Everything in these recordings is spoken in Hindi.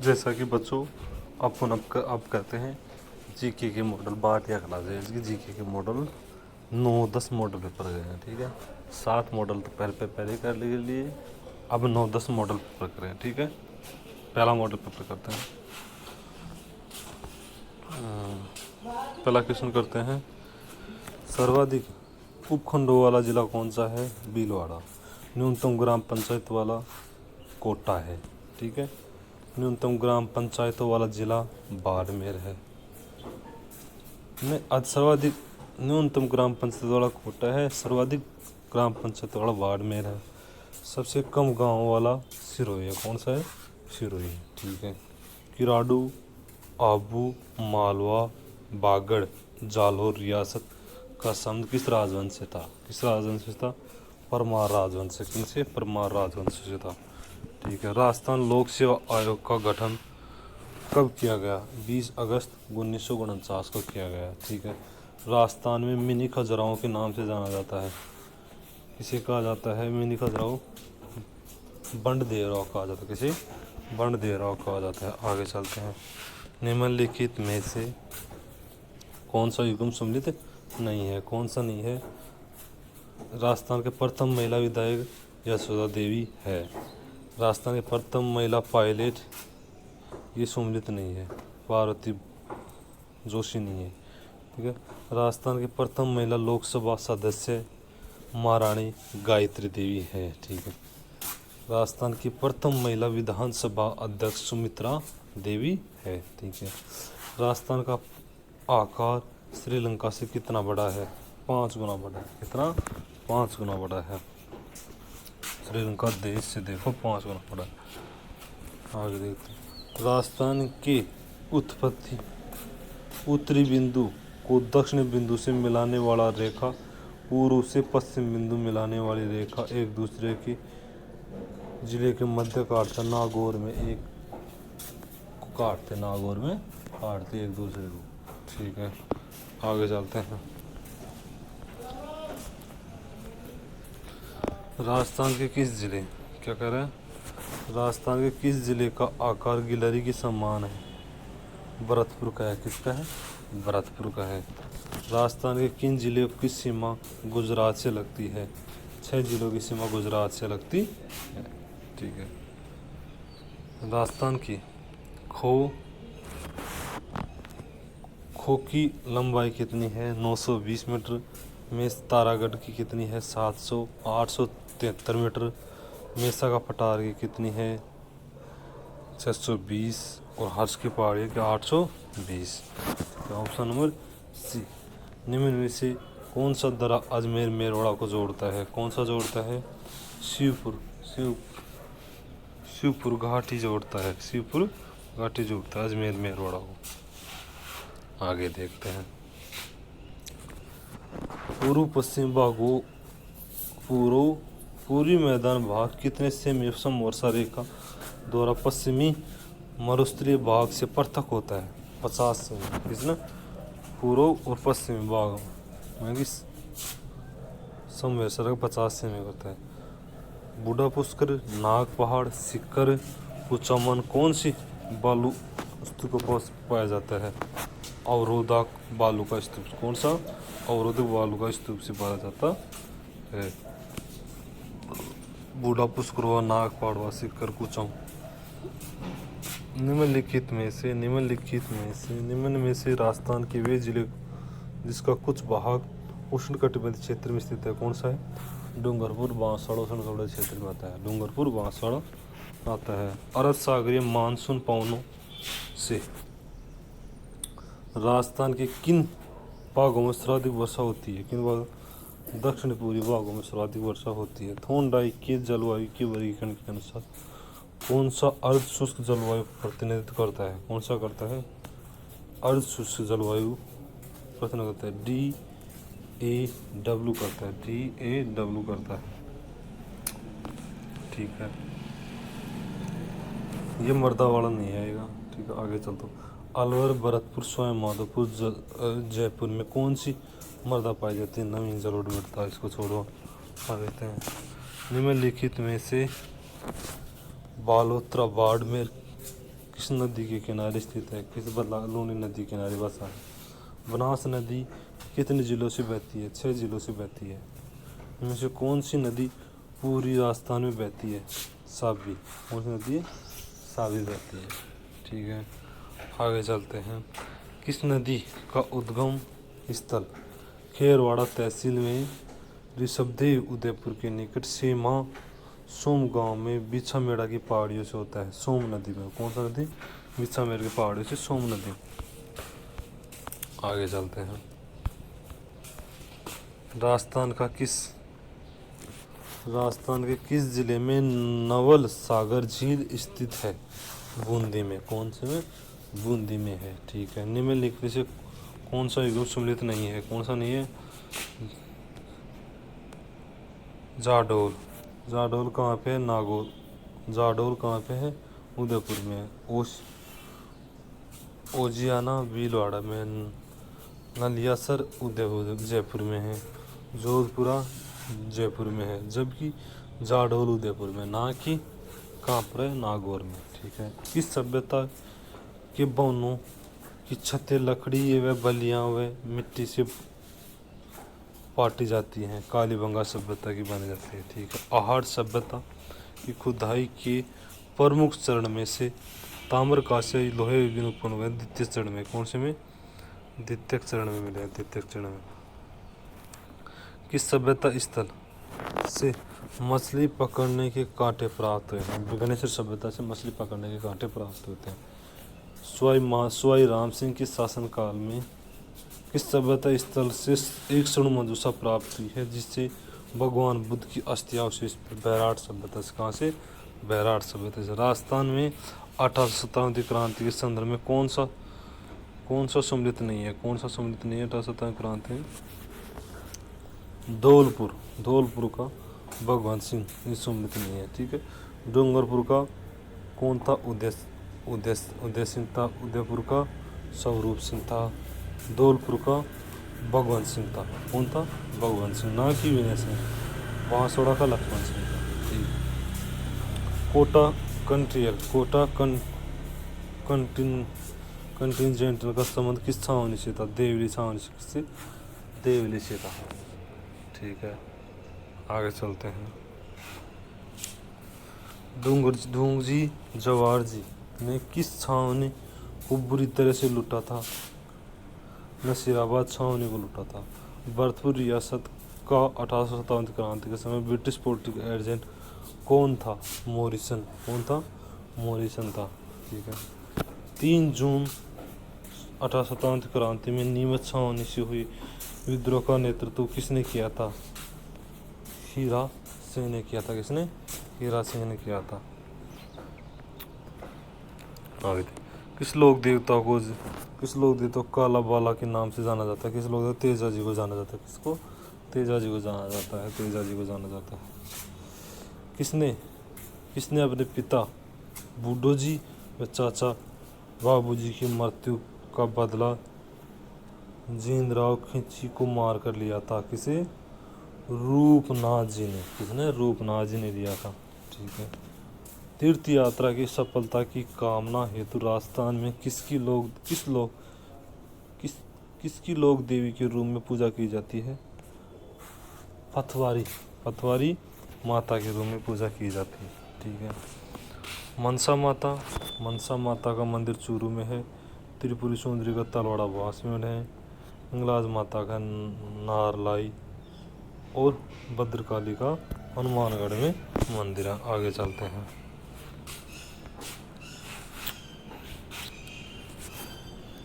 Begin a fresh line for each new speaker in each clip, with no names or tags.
जैसा कि बच्चों अब कहते हैं जीके के मॉडल बात या क्लास है इसकी जीके के मॉडल 9-10 मॉडल पेपर गए हैं। ठीक है, 7 मॉडल तो पहले कर लिए, अब 9-10 मॉडल पेपर करें। ठीक है, पहला मॉडल पेपर करते हैं। पहला क्वेश्चन करते हैं, सर्वाधिक उपखंडों वाला जिला कौन सा है? भीलवाड़ा। न्यूनतम ग्राम पंचायत वाला कोटा है। ठीक है, न्यूनतम ग्राम पंचायतों वाला जिला बाड़मेर है। सर्वाधिक न्यूनतम ग्राम पंचायत वाला कोटा है, सर्वाधिक ग्राम पंचायत वाला बाड़मेर है। सबसे कम गांव वाला सिरोही है। कौन सा है? सिरोही। ठीक है, किराडू, आबू, मालवा, बागड़, जालौर रियासत का संघ किस राजवंश से था? किस राजवंश से था? परमार राजवंश से। किनसे? परमार राजवंश से था। ठीक है, राजस्थान लोक सेवा आयोग का गठन कब किया गया? 20 अगस्त 1949 को किया गया। ठीक है, राजस्थान में मिनी खजुराहो के नाम से जाना जाता है। किसे कहा जाता है मिनी खजुराहो? बंडदेवराव कहा जाता है। किसे? बंडदेवराव कहा जाता है। आगे चलते हैं, निम्नलिखित में से कौन सा युग्म सम्मिलित नहीं है? कौन सा नहीं है? राजस्थान के प्रथम महिला विधायक यशोदा देवी है। राजस्थान के प्रथम महिला पायलट ये सम्मिलित नहीं है, पार्वती जोशी नहीं है। ठीक है, राजस्थान के प्रथम महिला लोकसभा सदस्य महारानी गायत्री देवी है। ठीक है, राजस्थान की प्रथम महिला विधानसभा अध्यक्ष सुमित्रा देवी है। ठीक है, राजस्थान का आकार श्रीलंका से कितना बड़ा है? 5 गुना बड़ा है। कितना? 5 गुना बड़ा है। श्रीलंका देश से देखो 5 गुना बड़ा है। आगे देखते हैं, राजस्थान की उत्पत्ति उत्तरी बिंदु को दक्षिण बिंदु से मिलाने वाला रेखा, पूर्व से पश्चिम बिंदु मिलाने वाली रेखा एक दूसरे के जिले के मध्य काटते नागौर में काटते एक दूसरे को। ठीक है, आगे चलते हैं, राजस्थान के किस जिले, क्या कह रहे हैं? राजस्थान के किस जिले का आकार गिलहरी के समान है? भरतपुर का है। किसका है? भरतपुर का है। राजस्थान के किन जिलों की सीमा गुजरात से लगती है? 6 जिलों की सीमा गुजरात से लगती है। ठीक है, राजस्थान की खो की लंबाई कितनी है? 920 मीटर। मेष तारागढ़ की कितनी है? 873 मीटर। मेसा का पठार की कितनी है? 620। और हर्ष की पहाड़ी की 820। Option number C. निम्न में से कौन सा दर्रा अजमेर मेरवाड़ा को जोड़ता है? कौन सा जोड़ता है? शिवपुर घाटी जोड़ता है। शिवपुर घाटी जोड़ता है अजमेर मेरवाड़ा को। आगे देखते हैं, पूर्व पश्चिम भागों पूर्वी मैदान भाग कितने सेमी समवर्षा रेखा द्वारा पश्चिमी मरुस्थलीय भाग से पृथक होता है? 50 सेमी। किसने? पूर्व और पश्चिमी भाग में समवर्षा रेखा 50 सेमी होता है। बूढ़ा पुष्कर, नाग पहाड़, सिक्कर, कुचामन कौन सी बालू स्तूप पर पाया जाता है? अवरोधक बालू का स्तूप। कौन सा? अवरोधक बालू का स्तूप से पाया जाता है। बूढ़ा पुष्कर व नाग पहाड़ व सिक्कर कुचाम। निम्नलिखित में से राजस्थान के वे जिले जिसका कुछ भाग उष्णकटिबंधीय क्षेत्र में स्थित है? कौन सा है? डूंगरपुर, बांसवाड़ा उष्णकटिबंधीय क्षेत्र में आता है। डूंगरपुर, बांसवाड़ा आता है। अरब सागरीय मानसून पवनों से राजस्थान के किन भागों में सर्वाधिक वर्षा होती है? किन भागों? दक्षिण पूर्वी भागों में सर्वाधिक वर्षा होती है। थोंडाई के जलवायु के वर्गीकरण के अनुसार कौन सा अर्ध शुष्क जलवायु प्रतिनिधित्व करता है? कौन सा करता है? अर्ध शुष्क जलवायु प्रतिनिधित्व करता है। DAW करता है। DAW करता है। ठीक है, ये मर्दावाड़ा नहीं आएगा। ठीक है, आगे चलते हैं, अलवर, भरतपुर, स्वयं माधोपुर, जयपुर में कौन सी मर्दा पाई जाती है? नवीन जलोढ़ मृदा। इसको छोड़ो, आ देते हैं, निम्नलिखित में से बालोतरा बाड़मेर किस नदी के किनारे स्थित है? किस लूनी नदी के किनारे बसा है? बनास नदी कितने जिलों से बहती है? 6 जिलों से बहती है। इनमें से कौन सी नदी पूरी राजस्थान में बहती है? साबी। कौन सी नदी है? साबी बहती है। ठीक है, आगे चलते हैं। किस नदी का उद्गम स्थल खेरवाड़ा तहसील में ऋषभदेव उदयपुर के निकट सीमा सोम गांव में बिछामेड़ा की पहाड़ियों से होता है? सोम नदी में। कौन सा नदी? बिछामेड़ की पहाड़ियों से सोम नदी। आगे चलते हैं। राजस्थान के किस जिले में नवल सागर झील स्थित है? बूंदी में। कौन से में? बूंदी में है। ठीक है, निम्नलिखित से कौन सा युग्म सम्मिलित नहीं है? कौन सा नहीं है? जाडोल। जाडोल कहाँ पे है? नागौर। जाडोल कहाँ पे है? उदयपुर में। ओजियाना भीलवाड़ा में। नलियासर उदयपुर जयपुर में है। जोधपुरा जयपुर में है, जबकि जाडोल उदयपुर में, ना कि कहाँ पर है? नागौर में। ठीक है, किस सभ्यता के भवनों की छतें लकड़ी व बल्लियाँ व मिट्टी से पाटी जाती हैं? कालीबंगा सभ्यता की बनी जाती है। ठीक है, आहट सभ्यता की खुदाई के प्रमुख चरण में से ताम्रकांस्य लोहे युग उत्पन्न हुए द्वितीय चरण में। कौन से में? द्वितीय चरण में मिले। द्वितीय चरण में। किस सभ्यता स्थल से मछली पकड़ने के कांटे प्राप्त हुए हैं? गणेश सभ्यता से मछली पकड़ने के कांटे प्राप्त होते हैं। स्वाई राम सिंह के शासनकाल में किस सभ्यता स्थल से एक स्वर्ण मंजूषा प्राप्त हुई है, जिससे भगवान बुद्ध की अस्थियां अवशेष? बैराट सभ्यता से। कहाँ से? बैराट सभ्यता से। राजस्थान में 1857 की क्रांति के संदर्भ में कौन सा सम्मिलित नहीं है? कौन सा सम्मिलित नहीं है 1857 क्रांति में? धौलपुर का भगवंत सिंह ये सम्मिलित नहीं है। ठीक है, डूंगरपुर का कौन था? उदय सिंह था। उदयपुर का स्वरूप सिंह था। धौलपुर का भगवंत सिंह था। कौन था? भगवंत सिंह, ना कि विनय सिंह। बांसवाड़ा का लक्ष्मण सिंह था। ठीक। कोटा कंटिजेंट का संबंध किस छावनी से था? देवली छावनी से। किससे? देवली से था। ठीक है, आगे चलते हैं। ढूंगजी जवार जी ने किस छावनी को बुरी तरह से लूटा था? नसीराबाद छावनी को लूटा था। भरतपुर रियासत का 1857 की क्रांति के समय ब्रिटिश पॉलिटिकल एजेंट कौन था? मॉरिसन। कौन था? मॉरिसन था। ठीक है, 3 जून 1857 की क्रांति में नीमच छावनी से हुई विद्रोह का नेतृत्व किसने किया था? हीरा सिंह ने किया था। किसने? हीरा सिंह ने किया था। आगे किस लोक देवता को काला बाला के नाम से जाना जाता है? किस लोक देवता? तेजा जी को जाना जाता है। किसको? तेजा जी को जाना जाता है। तेजा जी को जाना जाता है। किसने अपने पिता बूढ़ो जी व चाचा बाबू जी की मृत्यु का बदला जींदराव खिंची को मार कर लिया था? किसे? रूपनाथ जी ने। किसने? रूपनाथ जी ने लिया था। ठीक है, तीर्थ यात्रा की सफलता की कामना हेतु राजस्थान में किसकी लोक देवी के रूप में पूजा की जाती है? पथवारी माता के रूप में पूजा की जाती है। ठीक है, मनसा माता का मंदिर चूरू में है। त्रिपुरी सुंदरी का तलवाड़ा बांस में है। हिंगलाज माता का नारलाई और भद्रकाली का हनुमानगढ़ में मंदिर है। आगे चलते हैं।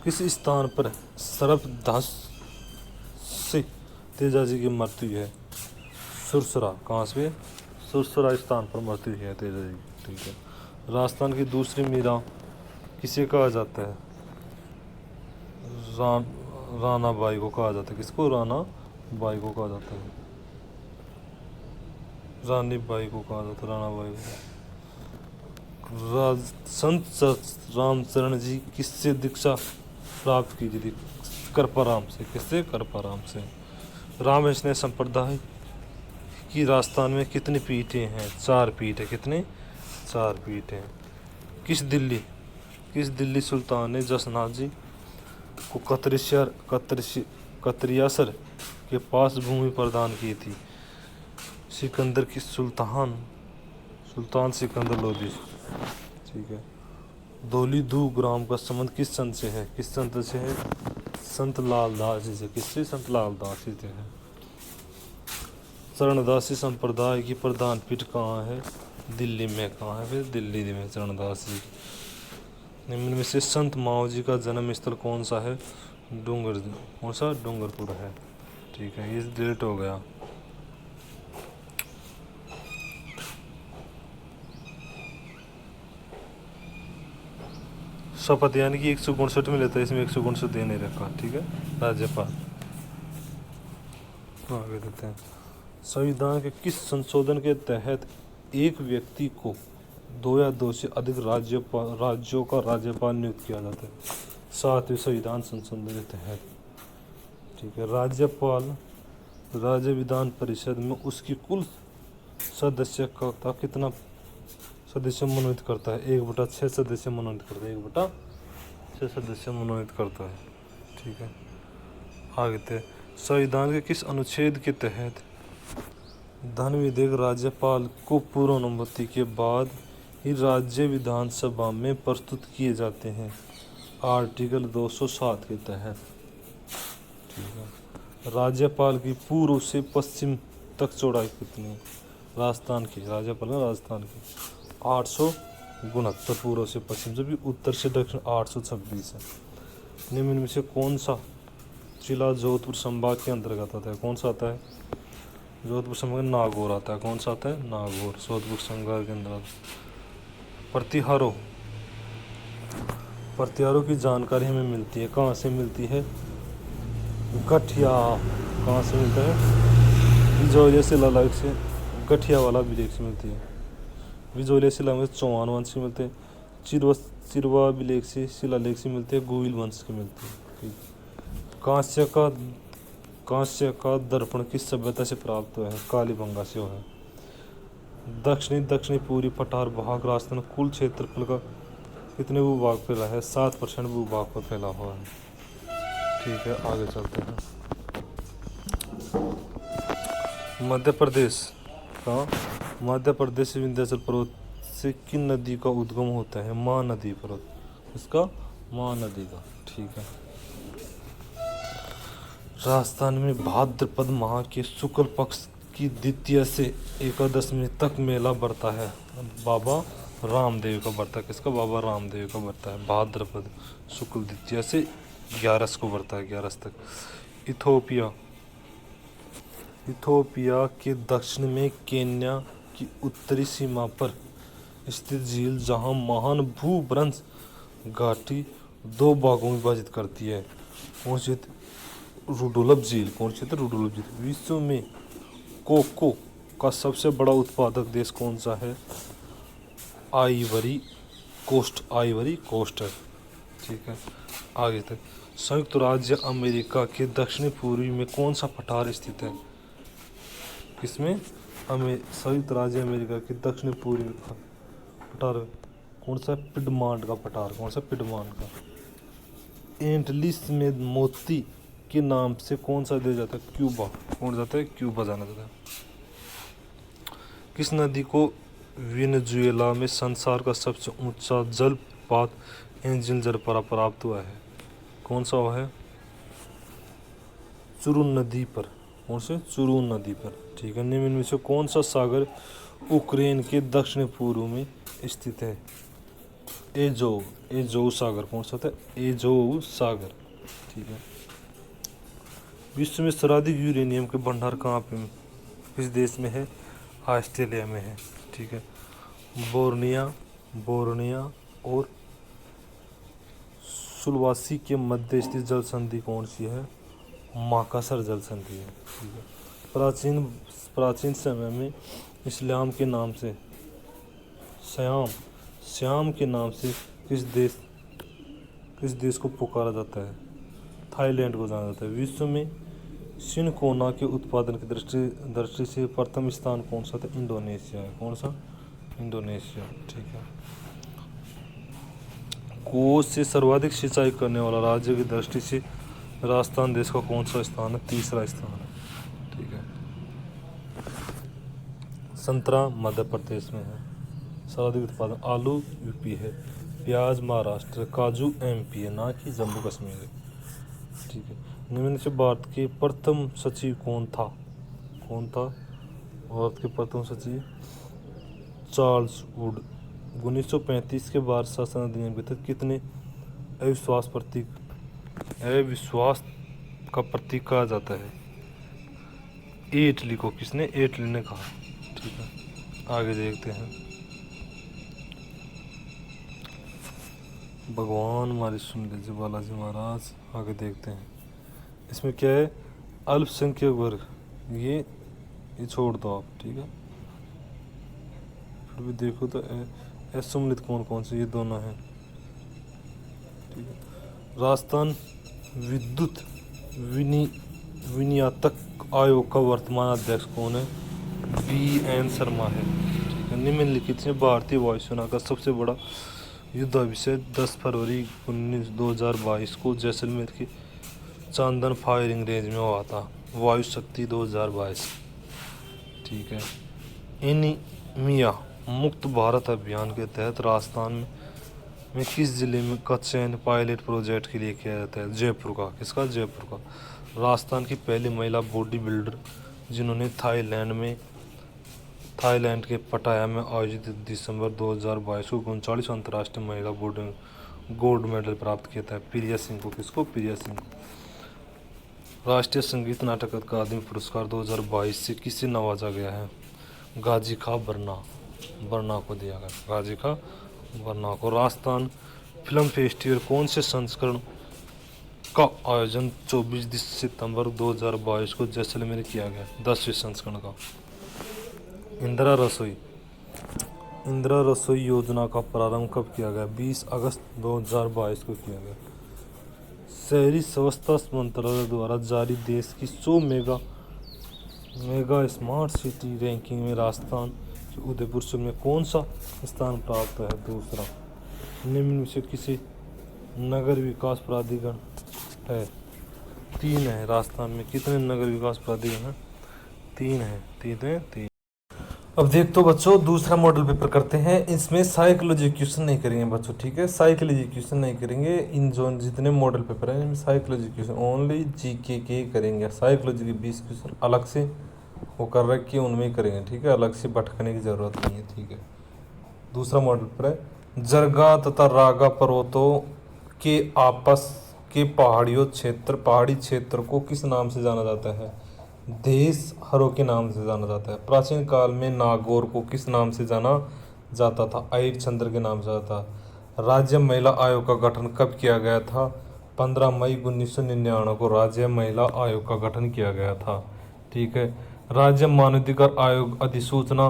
किस स्थान पर सर्पदंश से तेजा जी की मृत्यु है? सुरसरा। कहाँ से? सुरसरा स्थान पर मृत्यु है तेजा जी। ठीक है, राजस्थान की दूसरी मीरा किसे कहा जाता है? राणा बाई को कहा जाता है। किसको? राणा बाई को कहा जाता है। रानी बाई को कहा जाता है। राणा बाई को। संत रामचरण जी किससे दीक्षा प्राप्त की थी? कृपाराम से। किससे? कृपाराम से। रामकृष्ण संप्रदाय की राजस्थान में कितनी पीठें हैं? 4 पीठ है। कितने? 4 पीठ हैं। किस दिल्ली किस दिल्ली सुल्तान ने जसनाजी को कतरियासर के पास भूमि प्रदान की थी? सिकंदर की सुल्तान सिकंदर लोधी। ठीक है। धौली दू ग्राम का संबंध किस संत से है? किस संत से है? संत लालदास जी से। किससे? संत लालदास जी से है। चरणदासी संप्रदाय की प्रधान पीठ कहाँ है? दिल्ली में। कहाँ है? फिर दिल्ली में चरणदासी। निम्न में से संत माओ जी का जन्म स्थल कौन सा है? कौन सा? डूंगरपुर है। ठीक है, ये डिलीट हो गया। शपथ यानी कि 159 में लेता है, इसमें 159 दे नहीं रखा। ठीक है, राज्यपाल। आगे देते हैं। संविधान के किस संशोधन के तहत एक व्यक्ति को 2 या 2 से अधिक राज्यों का राज्यपाल नियुक्त किया जाता है? 7वें संविधान संशोधन के तहत। ठीक है। राज्यपाल राज्य विधान परिषद में उसकी कुल सदस्य का कितना सदस्य मनोनीत करता है? 1/6 सदस्य मनोनीत करता है। 1/6 सदस्य मनोनीत करता है। ठीक है। आगे थे। संविधान के किस अनुच्छेद के तहत धन विधेयक राज्यपाल को पूर्व अनुमति के बाद ही राज्य विधानसभा में प्रस्तुत किए जाते हैं? आर्टिकल 207 के तहत। ठीक है। राज्यपाल की पूर्व से पश्चिम तक चौड़ाई कितनी है? राजस्थान की राज्यपाल है, राजस्थान की 869 पूर्व से पश्चिम, जबकि उत्तर से दक्षिण 826 है। निम्न में से कौन सा जिला जोधपुर संभाग के अंतर्गत आता है? कौन सा आता है? जोधपुर संभाग में नागौर आता है। कौन सा आता है? नागौर जोधपुर संभाग के अंतर्गत। प्रतिहारों की जानकारी हमें मिलती है, कहाँ से मिलती है? गठिया। कहाँ से मिलता है? विजोलिया शिलालेख से, गठिया वाला अभिलेख से मिलती है। विजोलिया शिलालेख से चौहान वंश के मिलते हैं। चिरवा अभिलेख से शिलालेख से मिलते हैं। गोविल वंश के मिलते हैं। कांस्य का दर्पण किस सभ्यता से प्राप्त हुआ है? कालीबंगा से हुआ है। दक्षिणी पूर्वी पठार भाग राजस्थान कुल क्षेत्रफल का कितने भूभाग फैला है? 7% भूभाग पर फैला हुआ है। ठीक है, आगे चलते हैं। मध्य प्रदेश विंध्याचल पर्वत से किन नदी का उद्गम होता है? महानदी पर्वत। इसका महानदी का। ठीक है। राजस्थान में भाद्रपद माह के शुक्ल पक्ष की द्वितीया से एकादशमी तक मेला बढ़ता है। बाबा रामदेव का बढ़ता है। किसका? बाबा रामदेव का बढ़ता है। भाद्रपद शुक्ल द्वितीया से 11 को बढ़ता है, 11 तक। इथोपिया के दक्षिण में केन्या की उत्तरी सीमा पर स्थित झील जहां महान भूभ्रंश घाटी 2 भागों में विभाजित करती है, कौन सी? रुडोल्फ झील। कौन सी? रुडोल्फ झील। विश्व में कोको का सबसे बड़ा उत्पादक देश कौन सा है? आइवरी कोस्ट है। ठीक है, आगे तक। संयुक्त राज्य अमेरिका के दक्षिणी पूर्वी में कौन सा पठार स्थित है? किसमें? संयुक्त राज्य अमेरिका के दक्षिणी पूर्वी में पठार कौन सा? पिडमांट का पठार। कौन सा? पिडमांट का। एंटलिस में मोती के नाम से कौन सा दिया जाता है? क्यूबा। कौन जाता है? क्यूबा जाना जाता है। किस नदी को वेनेजुएला में संसार का सबसे ऊंचा जलप्रपात एंजल जलप्रपात प्राप्त हुआ है? कौन सा हुआ है? चुरुन नदी पर। कौन से? चुरुन नदी पर। ठीक है। निम्न में से कौन सा सागर यूक्रेन के दक्षिण पूर्व में स्थित है? एजोव सागर। कौन सा था? एजोव सागर। ठीक है। विश्व में सर्वाधिक यूरेनियम के भंडार कहाँ पे, किस देश में है? ऑस्ट्रेलिया में है। ठीक है। बोर्निया और सुलवासी के मध्य स्थित जल संधि कौन सी है? माकासर जल संधि है। ठीक है। प्राचीन समय में इस्लाम के नाम से श्याम के नाम से किस देश को पुकारा जाता है? थाईलैंड को जाना जाता है। विश्व में सिनकोना के उत्पादन की दृष्टि से प्रथम स्थान कौन सा था? इंडोनेशिया है। कौन सा? इंडोनेशिया। ठीक है। कुओं से सर्वाधिक सिंचाई करने वाला राज्य की दृष्टि से राजस्थान देश का कौन सा स्थान है? तीसरा स्थान है। ठीक है। संतरा मध्य प्रदेश में है। सर्वाधिक उत्पादन आलू यूपी है। प्याज महाराष्ट्र, काजू एमपी है, ना कि जम्मू कश्मीर है। ठीक है। निम्न से भारत के प्रथम सचिव कौन था? भारत के प्रथम सचिव चार्ल्स वुड। 1935 के भारत शासन अधिनियम के तहत कितने अविश्वास का प्रतीक कहा जाता है? इटली को। किसने? इटली ने कहा। ठीक है। आगे देखते हैं। भगवान हमारी सुन लीजिए बालाजी महाराज। आगे देखते हैं। इसमें क्या है? अल्पसंख्यक वर्ग, ये छोड़ दो आप। ठीक है। फिर भी देखो तो असम्मिलित कौन कौन से? ये दोनों हैं। ठीक है। राजस्थान विद्युत विनियातक आयोग का वर्तमान अध्यक्ष कौन है? BN शर्मा है। ठीक है। निम्नलिखित से भारतीय वायुसेना का सबसे बड़ा युद्धाभिषेक 10 फरवरी 2022 को जैसलमेर के चांदन फायरिंग रेंज में हुआ था। वायु शक्ति 2022। ठीक है। एनीमिया मुक्त भारत अभियान के तहत राजस्थान में किस जिले में का चयन पायलट प्रोजेक्ट के लिए किया जाता है? जयपुर का। किसका? जयपुर का। राजस्थान की पहली महिला बॉडी बिल्डर जिन्होंने थाईलैंड के पटाया में आयोजित दिसंबर 2022 को 39 अंतर्राष्ट्रीय महिला गोल्ड मेडल प्राप्त किया था। प्रिया सिंह को। किसको? प्रिया सिंह को। राष्ट्रीय संगीत नाटक अकादमी पुरस्कार 2022 से किसे नवाजा गया है? गाजी खा बरना को दिया गया। गाजी खा बरना को। राजस्थान फिल्म फेस्टिवल कौन से संस्करण का आयोजन 24 सितंबर 2022 को जैसलमेर किया गया? 10वें संस्करण का। इंदिरा रसोई योजना का प्रारंभ कब किया गया? 20 अगस्त 2022 को किया गया। शहरी स्वच्छता मंत्रालय द्वारा जारी देश की 100 मेगा स्मार्ट सिटी रैंकिंग में राजस्थान के उदयपुर शहर में कौन सा स्थान प्राप्त है? दूसरा। निम्न में से किसी नगर विकास प्राधिकरण है? 3 है। राजस्थान में कितने नगर विकास प्राधिकरण हैं? 3 है। 3। अब देख तो बच्चों दूसरा मॉडल पेपर करते हैं। इसमें साइकोलॉजी क्वेश्चन नहीं करेंगे बच्चों। ठीक है। साइकोलॉजी क्वेश्चन नहीं करेंगे। इन जो जितने मॉडल पेपर हैं इनमें साइकोलॉजी क्वेश्चन ओनली जीके के करेंगे। साइकोलॉजी के 20 क्वेश्चन अलग से वो कर रखे उनमें ही करेंगे। ठीक है। अलग से भटकने की जरूरत नहीं है। ठीक है। दूसरा मॉडल पेपर है जरगा तथा रागा पर्वतों के आपस के पहाड़ी क्षेत्र को किस नाम से जाना जाता है? देश हरों के नाम से जाना जाता है। प्राचीन काल में नागौर को किस नाम से जाना जाता था? अहिर चंद्र के नाम से जाता था। राज्य महिला आयोग का गठन कब किया गया था? 15 मई 1999 को राज्य महिला आयोग का गठन किया गया था। ठीक है। राज्य मानवाधिकार आयोग अधिसूचना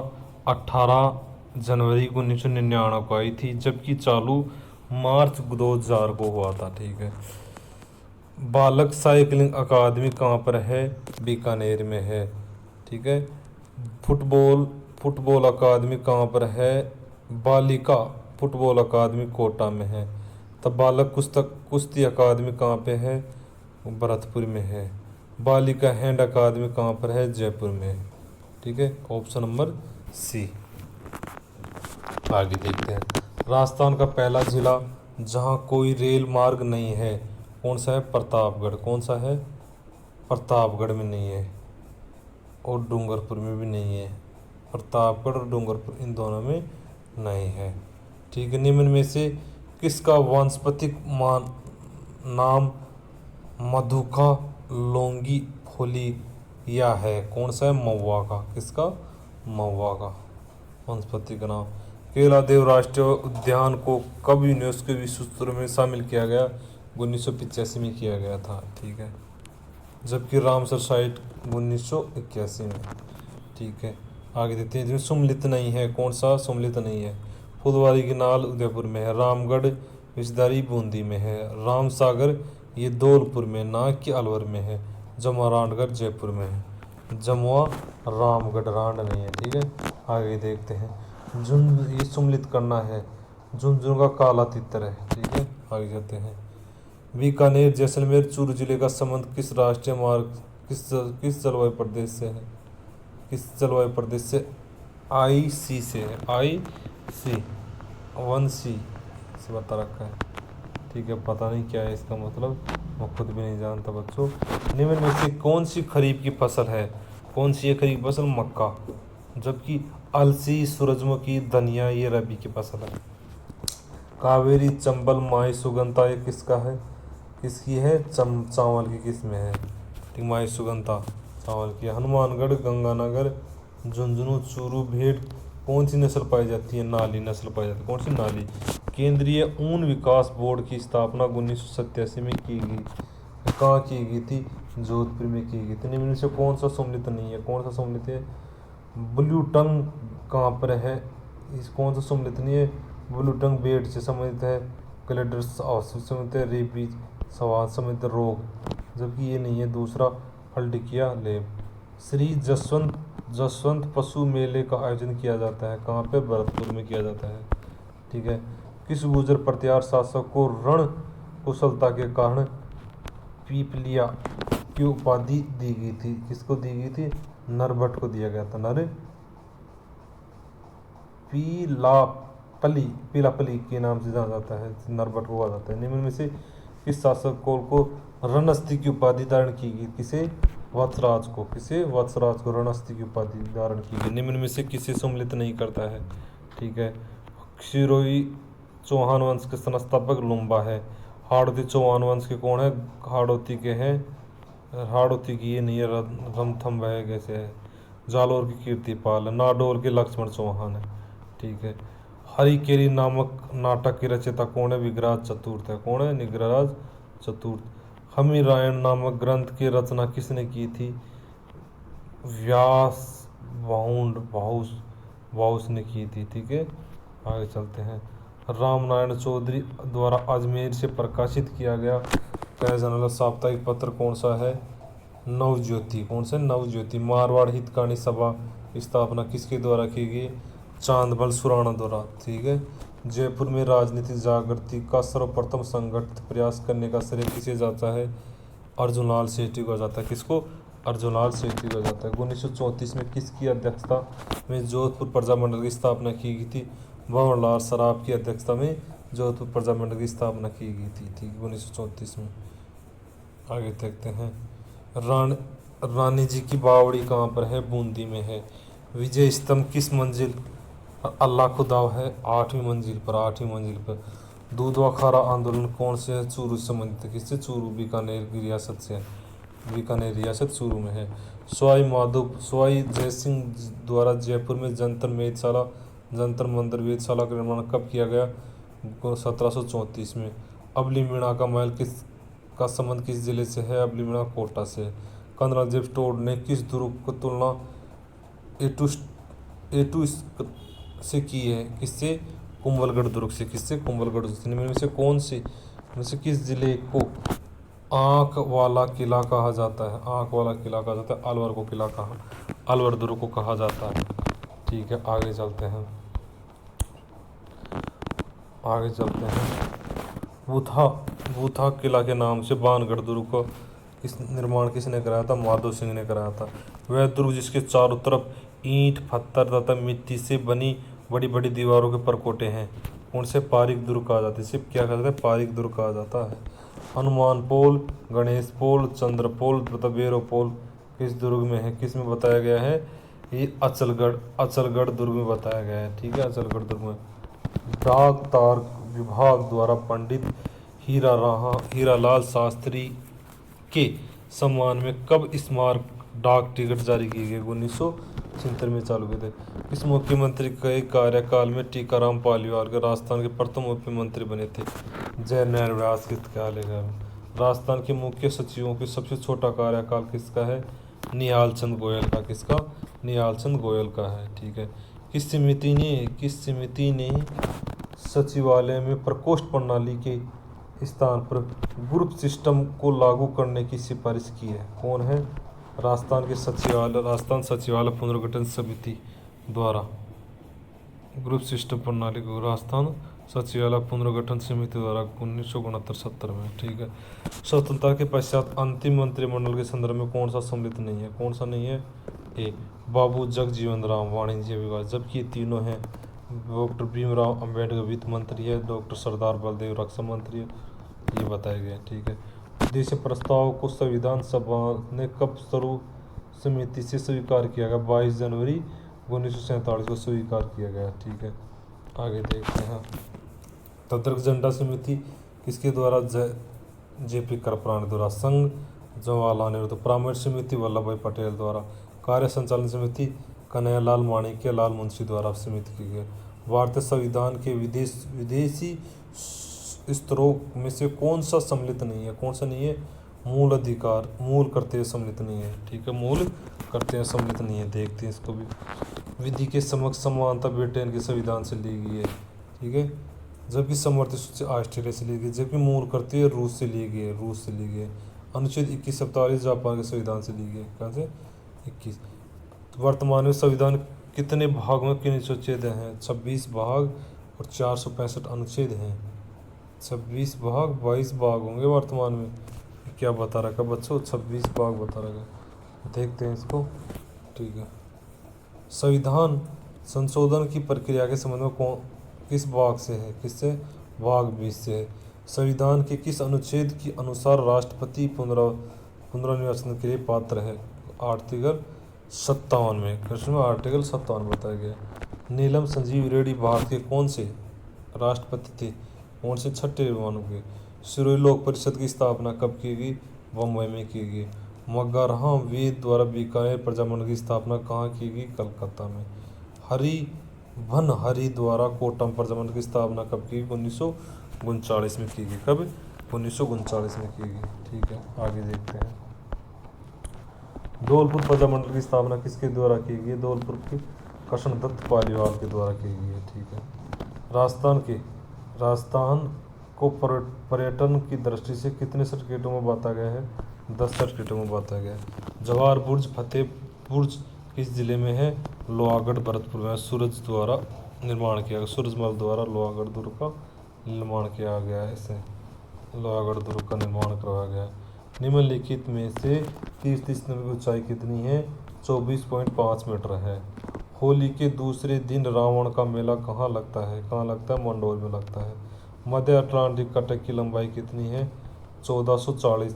18 जनवरी 1999 को आई थी, जबकि चालू मार्च 2000 को हुआ था। ठीक है। बालक साइकिलिंग अकादमी कहाँ पर है? बीकानेर में है। ठीक है। फुटबॉल अकादमी कहाँ पर है? बालिका फुटबॉल अकादमी कोटा में है। तब बालक कुश्ती अकादमी कहाँ पे है? भरतपुर में है। बालिका हैंड अकादमी कहाँ पर है? जयपुर में है। ठीक है। Option number C. आगे देखते हैं। राजस्थान का पहला जिला जहाँ कोई रेल मार्ग नहीं है कौन सा है? प्रतापगढ़। कौन सा है? प्रतापगढ़ में नहीं है और डूंगरपुर में भी नहीं है। प्रतापगढ़ और डूंगरपुर इन दोनों में नहीं है। ठीक है। निम्न में से किसका वानस्पतिक नाम मधुका लोंगिफोलिया है? कौन सा है? महुआ का। किसका? महुआ का वनस्पति का नाम। केलादेव राष्ट्रीय उद्यान को कब यूनेस्को विश्व धरोहर में शामिल किया गया? 1985 में किया गया था। ठीक है। जबकि रामसर साइट 1981 में। ठीक है। आगे देखते हैं। जिसमें सुमलित नहीं है कौन सा? सुमलित नहीं है। फुलवारी की नाल उदयपुर में है। रामगढ़ विषधारी बूंदी में है। रामसागर ये धौलपुर में ना कि अलवर में है। जमुआ रामगढ़ जयपुर में है। जमुआ रामगढ़ रांड नहीं है। ठीक है। आगे देखते हैं। झुंड ये सुमलित करना है। झुंझुनू का काला तितर है। ठीक है, आगे जाते हैं। बीकानेर जैसलमेर चूरू जिले का संबंध किस राष्ट्रीय मार्ग किस जलवायु प्रदेश से है? किस जलवायु प्रदेश से? IC से है। IC 1C से बता रखा है। ठीक है, पता नहीं क्या है इसका मतलब, मैं खुद भी नहीं जानता बच्चों। निम्न में से कौन सी खरीफ की फसल है? कौन सी है खरीफ फसल? मक्का। जबकि अलसी, सूरजमुखी, धनिया ये रबी की फसल है। कावेरी, चंबल, माई सुगंधा ये किसका है? किसकी है? चावल की किस्म है। ठीक, माई सुगंधा चावल की। हनुमानगढ़, गंगानगर, झुंझुनू, चूरू भेड़ कौन सी नस्ल पाई जाती है? नाली नस्ल पाई जाती है। कौन सी? नाली। केंद्रीय ऊन विकास बोर्ड की स्थापना 1987 में की गई। कहाँ की गई थी? जोधपुर में की गई थी। निम्न में से कौन सा सम्मिलित नहीं है? कौन सा सम्मिलित है? ब्लू टंग कहाँ पर है? इस कौन सा सम्मिलित नहीं है? ब्लू टंग बेड से संबंधित है। कलेक्टर संबंधित है। रेबीज स्वास्थ्य संबंधित रोग, जबकि ये नहीं है। दूसरा फलटिकिया लेब। श्री जसवंत पशु मेले का आयोजन किया जाता है। कहाँ पे? भरतपुर में किया जाता है। ठीक है। किस गुर्जर प्रतिहार शासक को रण कुशलता के कारण पीपलिया की उपाधि दी गई थी? किसको दी गई थी? नरभट्ट को दिया गया था। पीलापली के नाम से जाना जाता है। नरभट्ट को कहा जाता है। निम्न में से किस शासक को रणस्थी की उपाधि धारण की गई? किसे? वत्सराज को। किसे? वत्सराज को रणस्थी की उपाधि धारण की गई। निम्न में से किसे सम्मिलित नहीं करता है? ठीक है। क्षीरोई चौहान वंश के संस्थापक लुम्बा है। हाड़ौती चौहान वंश के कौन है? हाड़ौती के हैं। हाड़ौती की ये नहीं है, रणथंभ है कैसे है। जालोर की कीर्तिपाल है। नाडोल के लक्ष्मण चौहान है। ठीक है। हरिकेरी नामक नाटक की रचयिता कौन है? विग्रहराज चतुर्थ है। कौन है? विग्रहराज चतुर्थ। हमी रामायण नामक ग्रंथ की रचना किसने की थी? व्यास भाउस ने की थी। ठीक है, आगे चलते हैं। रामनारायण चौधरी द्वारा अजमेर से प्रकाशित किया गया पहला जाने वाला साप्ताहिक पत्र कौन सा है? नवज्योति। कौन सा? नवज्योति। मारवाड़ हितकानी सभा की स्थापना किसके द्वारा की गई? चांदबल सुराणा द्वारा। ठीक है। जयपुर में राजनीतिक जागृति का सर्वप्रथम संगठित प्रयास करने का श्रेय किसे जाता है? अर्जुनलाल सेठी को जाता है। किसको? अर्जुनलाल सेठी को जाता है। 1934 में किसकी अध्यक्षता में जोधपुर प्रजामंडल की स्थापना की गई थी? भंवरलाल सराफ की अध्यक्षता में जोधपुर प्रजामंडल की स्थापना की गई थी। ठीक, 1934 में। आगे देखते हैं। रानी जी की बावड़ी कहाँ पर है? बूंदी में है। विजय स्तंभ किस मंजिल? अल्लाह खुदाव है 8वीं मंजिल पर। 8वीं मंजिल पर। दूधवा खारा आंदोलन कौन से है? चूरू से संबंधित है। किससे? चूरू, बीकानेर की रियासत से। बीकानेर रियासत चूरू में है। सवाई जय सिंह द्वारा जयपुर में जंतर मंदिर वेधशाला का निर्माण कब किया गया? 1734 में। अबली मीणा का महल का संबंध किस जिले से है? अबली मीणा कोटा से। कर्नल जेम्स टोड ने किस दुर्ग की तुलना एटू से की है? किससे? कुंभलगढ़ दुर्ग से। किससे? कुंभलगढ़ दुर्ग से। इनमें से कौन से में से किस जिले को आंख वाला किला कहा जाता है? आंख वाला किला कहा जाता है। अलवर को किला कहा, अलवर दुर्ग को कहा जाता है। ठीक है, आगे चलते हैं। बूथा किला के नाम से बानगढ़ दुर्ग को निर्माण किसने कराया था? माधो सिंह ने कराया था। वह दुर्ग जिसके चारों तरफ ईंट, पत्थर तथा मिट्टी से बनी बड़ी बड़ी दीवारों के परकोटे हैं, उनसे पारीक दुर्ग कहा जाता है। सिर्फ क्या कहते हैं? पारीक दुर्ग कहा जाता है। हनुमान पोल, गणेश पोल, चंद्र पोल तथा बेरो पोल किस दुर्ग में है? किस में बताया गया है? ये अचलगढ़ दुर्ग में बताया गया है। ठीक है, अचलगढ़ दुर्ग में। डाक तार विभाग द्वारा पंडित हीरालाल शास्त्री के सम्मान में कब स्मारक डाक टिकट जारी किए गए? 1976 में चालू किए थे। इस मुख्यमंत्री के कार्यकाल में टीकाराम पालीवाल के राजस्थान के प्रथम मुख्यमंत्री बने थे। जयनारायण व्यास के कार्यकाल में। राजस्थान के मुख्य सचिवों के सबसे छोटा कार्यकाल किसका है? निहाल चंद गोयल का। किसका? निहाल चंद गोयल का है। ठीक है। किस समिति ने सचिवालय में प्रकोष्ठ प्रणाली के स्थान पर ग्रुप सिस्टम को लागू करने की सिफारिश की है? कौन है? राजस्थान सचिवालय पुनर्गठन समिति द्वारा ग्रुप सिस्टम प्रणाली को राजस्थान सचिवालय पुनर्गठन समिति द्वारा 1969-70 में। ठीक है। स्वतंत्रता के पश्चात अंतिम मंत्रिमंडल के संदर्भ में कौन सा सम्मिलित नहीं है? कौन सा नहीं है? ए बाबू जगजीवन राम वाणिज्य विभाग, जबकि ये तीनों हैं। डॉक्टर भीमराव अंबेडकर वित्त मंत्री है, डॉक्टर सरदार बलदेव रक्षा मंत्री है, ये बताया गया। ठीक है। विदेशी प्रस्ताव को संविधान सभा ने कब सर्व समिति से स्वीकार किया गया? 22 जनवरी 1947 को स्वीकार किया गया। ठीक है। आगे देखते हैं। तंत्रक झंडा समिति किसके द्वारा? जेपी कृपलानी द्वारा। संघ जवाहरलाल नेहरू। परामर्श समिति वल्लभ भाई पटेल द्वारा। कार्य संचालन समिति कन्हैयालाल माणिक्यलाल मुंशी द्वारा समिति की गई। भारतीय संविधान के विदेशी स्तरों में से कौन सा सम्मिलित नहीं है? कौन सा नहीं है? मूल अधिकार, मूल कर्तव्य सम्मिलित नहीं है। ठीक है। मूल कर्तव्य सम्मिलित नहीं है। देखते हैं इसको भी। विधि के समक्ष समानता ब्रिटेन के संविधान से ली गई है। ठीक है। जबकि समवर्ती सूची ऑस्ट्रेलिया से ली गई, जबकि मूल कर्तव्य रूस से ली गई है। रूस से ली गई। अनुच्छेद 2147 जापान के संविधान से ली गई। कहाँ से? 21। वर्तमान में संविधान कितने भाग में किन अनुच्छेद हैं? 26 भाग और 465 अनुच्छेद हैं। 26 भाग, 22 भाग होंगे वर्तमान में। क्या बता रखा बच्चों? 26 भाग बता रखा। देखते हैं इसको। ठीक है। संविधान संशोधन की प्रक्रिया के संबंध में कौन किस भाग से है? किससे? भाग 20 से है। संविधान के किस अनुच्छेद के अनुसार राष्ट्रपति पुनर्निर्वाचन के लिए पात्र है? आर्टिकल 57 में। प्रश्न में आर्टिकल 57 बताया गया। नीलम संजीव रेड्डी भारत के कौन से राष्ट्रपति थे? कौन से? छठे मानव। सिरोही लोक परिषद की स्थापना कब की गई? बम्बई में की गई। मगरहाम वेद द्वारा बीकानेर प्रजामंडल की स्थापना कहाँ की गई? कलकत्ता में। हरि द्वारा कोटम प्रजामंडल की स्थापना कब की गई? 1939 में की गई। कब? 1939 में की गई। ठीक है। आगे देखते हैं। धौलपुर प्रजामंडल की स्थापना किसके द्वारा की गई? धौलपुर के कृष्णदत्त पालीवाल के द्वारा की गई है। ठीक है। राजस्थान को पर्यटन की दृष्टि से कितने सर्किटों में बांटा गया है? 10 सर्किटों में बांटा गया है। जवाहर बुर्ज फतेह बुर्ज किस जिले में है? लोहागढ़ भरतपुर में। सूरज द्वारा निर्माण किया गया। सूरजमल द्वारा लोहागढ़ दुर्ग का निर्माण किया गया है। इसे लोहागढ़ दुर्ग का निर्माण करवाया गया है। निम्नलिखित में से तीर्थ स्थल की ऊंचाई कितनी है? 24.5 मीटर है। होली के दूसरे दिन रावण का मेला कहाँ लगता है? कहाँ लगता है? मंडोर में लगता है। मध्य अटलांटिक कटक की लंबाई कितनी है? 1440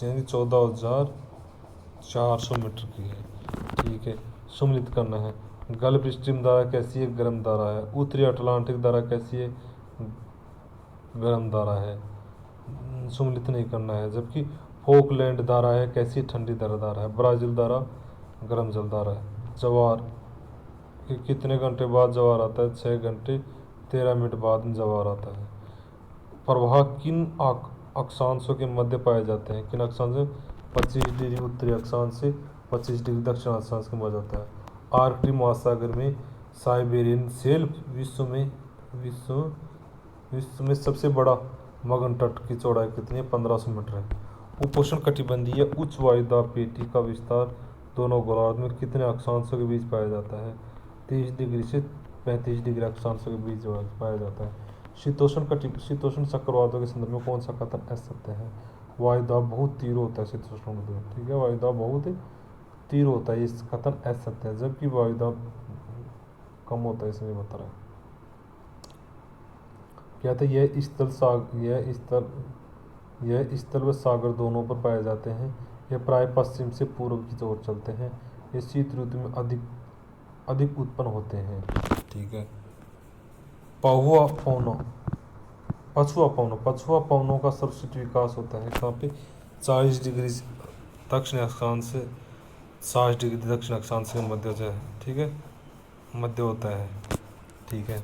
यानी 14,400 मीटर की है। ठीक है। सम्मिलित करना है। गल्फ स्ट्रीम धारा कैसी है? गर्म धारा है। उत्तरी अटलांटिक धारा कैसी है? गर्म धारा है। सम्मिलित नहीं करना है। जबकि फोकलैंड धारा है कैसी? ठंडी धारा है। ब्राजील धारा गर्म जल धारा है। जवार कितने घंटे बाद जवार आता है? 6 घंटे 13 मिनट बाद में जवार आता है। प्रवाह किन अक्षांशों के मध्य पाए जाते हैं? किन अक्षांश से? 25 डिग्री उत्तरी अक्षांश से 25 डिग्री दक्षिण अक्षांश के मध्य जाता है। आर्कटिक महासागर में साइबेरियन शेल्फ विश्व में सबसे बड़ा मगन तट की चौड़ाई कितनी है? 1500 मीटर है। उपोष्ण कटिबंधीय उच्च वायुदाब पेटी का विस्तार दोनों गोलार्ध में कितने अक्षांशों के बीच पाया जाता है? 30 डिग्री से 35 डिग्री अक्षांशों के बीच पाया जाता है। शीतोष्ण चक्रवातों के संदर्भ में कौन सा कथन असत्य है? वायुदाब बहुत तीव्र होता है शीतोष्ण में। ठीक है। वायुदाब बहुत तीव्र होता है, इस कथन असत्य है। जबकि वायुदाब कम होता है, इसमें बता रहा है। क्या था? यह स्थल व सागर दोनों पर पाए जाते हैं। यह प्राय पश्चिम से पूर्व की ओर चलते हैं। ये शीत ऋतु में अधिक उत्पन्न होते हैं। ठीक है। पछुआ पवनों का सर्वश्रेष्ठ विकास होता है कहाँ पे? 40 डिग्री दक्षिण अक्षांश से 60 डिग्री दक्षिण अक्षांश के मध्य जो है। ठीक है। मध्य होता है। ठीक है।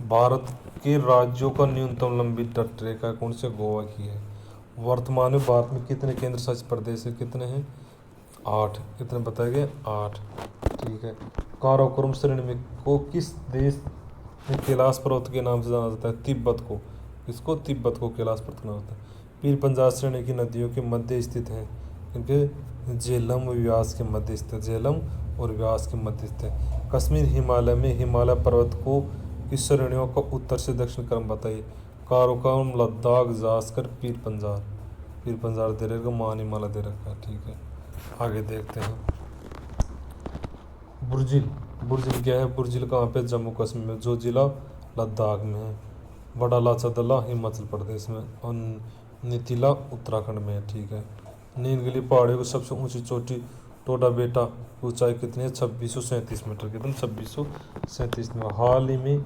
भारत के राज्यों का न्यूनतम लंबी तट रेखा कौन से? गोवा की है। वर्तमान में भारत में कितने केंद्र शासित प्रदेश है? कितने हैं? 8। कितने बताए गए? 8। ठीक है। काराकोरम श्रेणी को किस देश में कैलाश पर्वत के नाम से जाना जाता है? तिब्बत को। इसको तिब्बत को कैलाश पर्वत नाम होता है। पीर पंजाब श्रेणी की नदियों के मध्य स्थित है, क्योंकि झेलम और व्यास के मध्य स्थित है। झेलम और व्यास के मध्य स्थित है। कश्मीर हिमालय में हिमालय पर्वत को किस श्रेणियों का उत्तर से दक्षिण क्रम बताइए। काराकोरम, लद्दाख, जास्कर, पीर पंजार। पीर पंजार दे रखा, मानीमाला दे रखा। ठीक है, आगे देखते हैं। बुर्जिल, बुर्जिल क्या है? बुर्जिल कहाँ पे? जम्मू कश्मीर में। जो जिला? लद्दाख में है। बड़ा लाचदला हिमाचल प्रदेश में, और नीतिला उत्तराखंड में है। ठीक है। नीलगिरी पहाड़ियों की सबसे ऊंची चोटी टोडा बेटा, ऊंचाई कितनी है? 2637 मीटर। कितनी? 2637 मीटर। हाल ही में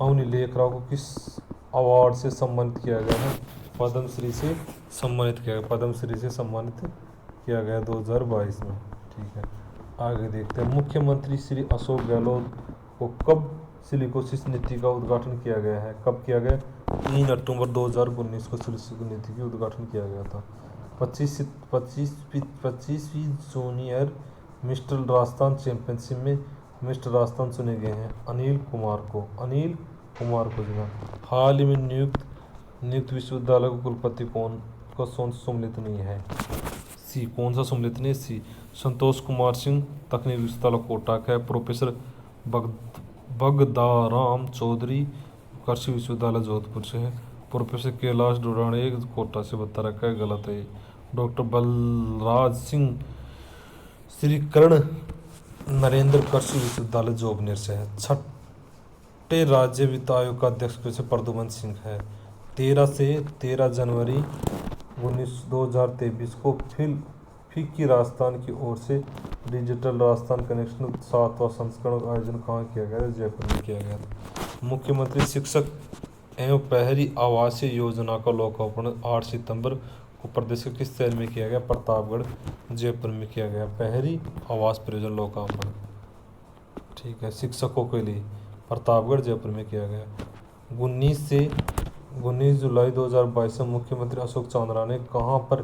अवनी लेखराव को किस अवार्ड से सम्मानित किया गया है? पद्मश्री से सम्मानित किया गया। पद्मश्री से सम्मानित किया गया 2022 में। ठीक है, आगे देखते हैं। मुख्यमंत्री श्री अशोक गहलोत को कब सिलिकोसिस नीति का उद्घाटन किया गया है? कब किया गया? 3 अक्टूबर 2019 को सिलिकोसिस नीति की उद्घाटन किया गया था। 25वीं जूनियर मिस्टर राजस्थान चैंपियनशिप में मिस्टर राजस्थान चुने गए हैं अनिल कुमार को। अनिल कुमार को जो हाल ही में नियुक्त विश्वविद्यालय को कुलपति कौन सम्मिलित नहीं है? सी। कौन सा सम्मिलित नहीं? सी। संतोष कुमार सिंह, तकनीकी विश्वविद्यालय कोटा का है। प्रोफेसर बगदाराम चौधरी, कृषि विश्वविद्यालय जोधपुर से है। प्रोफेसर कैलाश डुराणे कोटा से बता रखा है, गलत है। डॉक्टर बलराज सिंह श्री कर्ण नरेंद्र कृषि विश्वविद्यालय जोबनेर से है। छठे राज्य वित्त आयोग का अध्यक्ष कैसे? प्रद्युमन सिंह है। 13 जनवरी 2023 को फिक्की राजस्थान की ओर से डिजिटल राजस्थान कनेक्शन 7वां संस्करण का आयोजन कहाँ किया गया? जयपुर में किया गया था। मुख्यमंत्री शिक्षक एवं पहली आवासीय योजना का लोकार्पण 8 सितंबर को प्रदेश के किस शहर में किया गया? प्रतापगढ़, जयपुर में किया गया पहली आवास परियोजना लोकार्पण। ठीक है, शिक्षकों के लिए प्रतापगढ़, जयपुर में किया गया। 19 जुलाई 2022 में मुख्यमंत्री अशोक चांद्रा ने कहाँ पर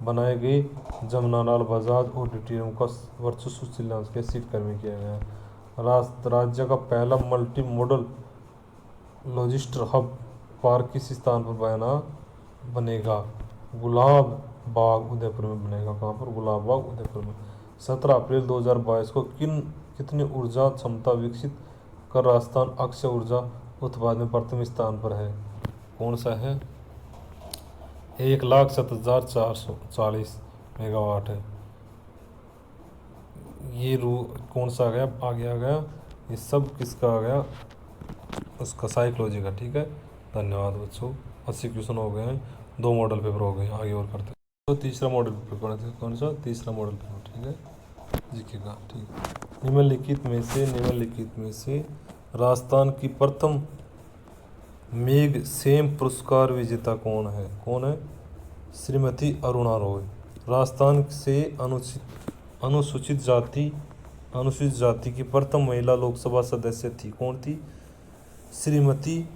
बनाए गए जमनालाल बजाज ऑडिटोरियम का वर्चुअल शिलान्यास के सीटकर में किया गया। राज्य का पहला multi modal logistic hub park किस स्थान पर बनेगा? गुलाब बाग, उदयपुर में बनेगा। कहाँ पर? गुलाब बाग, उदयपुर में। 17 अप्रैल 2022 को कितनी ऊर्जा क्षमता विकसित कर राजस्थान अक्षय ऊर्जा उत्पादन में प्रथम स्थान पर है? कौन सा है? 1,07,440 मेगावाट है। ये कौन सा आ गया? आगे आ गया। ये सब किसका आ गया? उसका साइकोलॉजी का। ठीक है, धन्यवाद बच्चों। 80 क्वेश्चन हो गए हैं, 2 मॉडल पेपर हो गए। आगे और करते हैं। तो तीसरा मॉडल पेपर कौन सा? तीसरा मॉडल पेपर। ठीक है, जीके का। ठीक। निम्नलिखित में से राजस्थान की प्रथम मेघ सेम पुरस्कार विजेता कौन है? कौन है? श्रीमती अरुणा रॉय। राजस्थान से अनुसूचित जाति की प्रथम महिला लोकसभा सदस्य थी। कौन थी? श्रीमती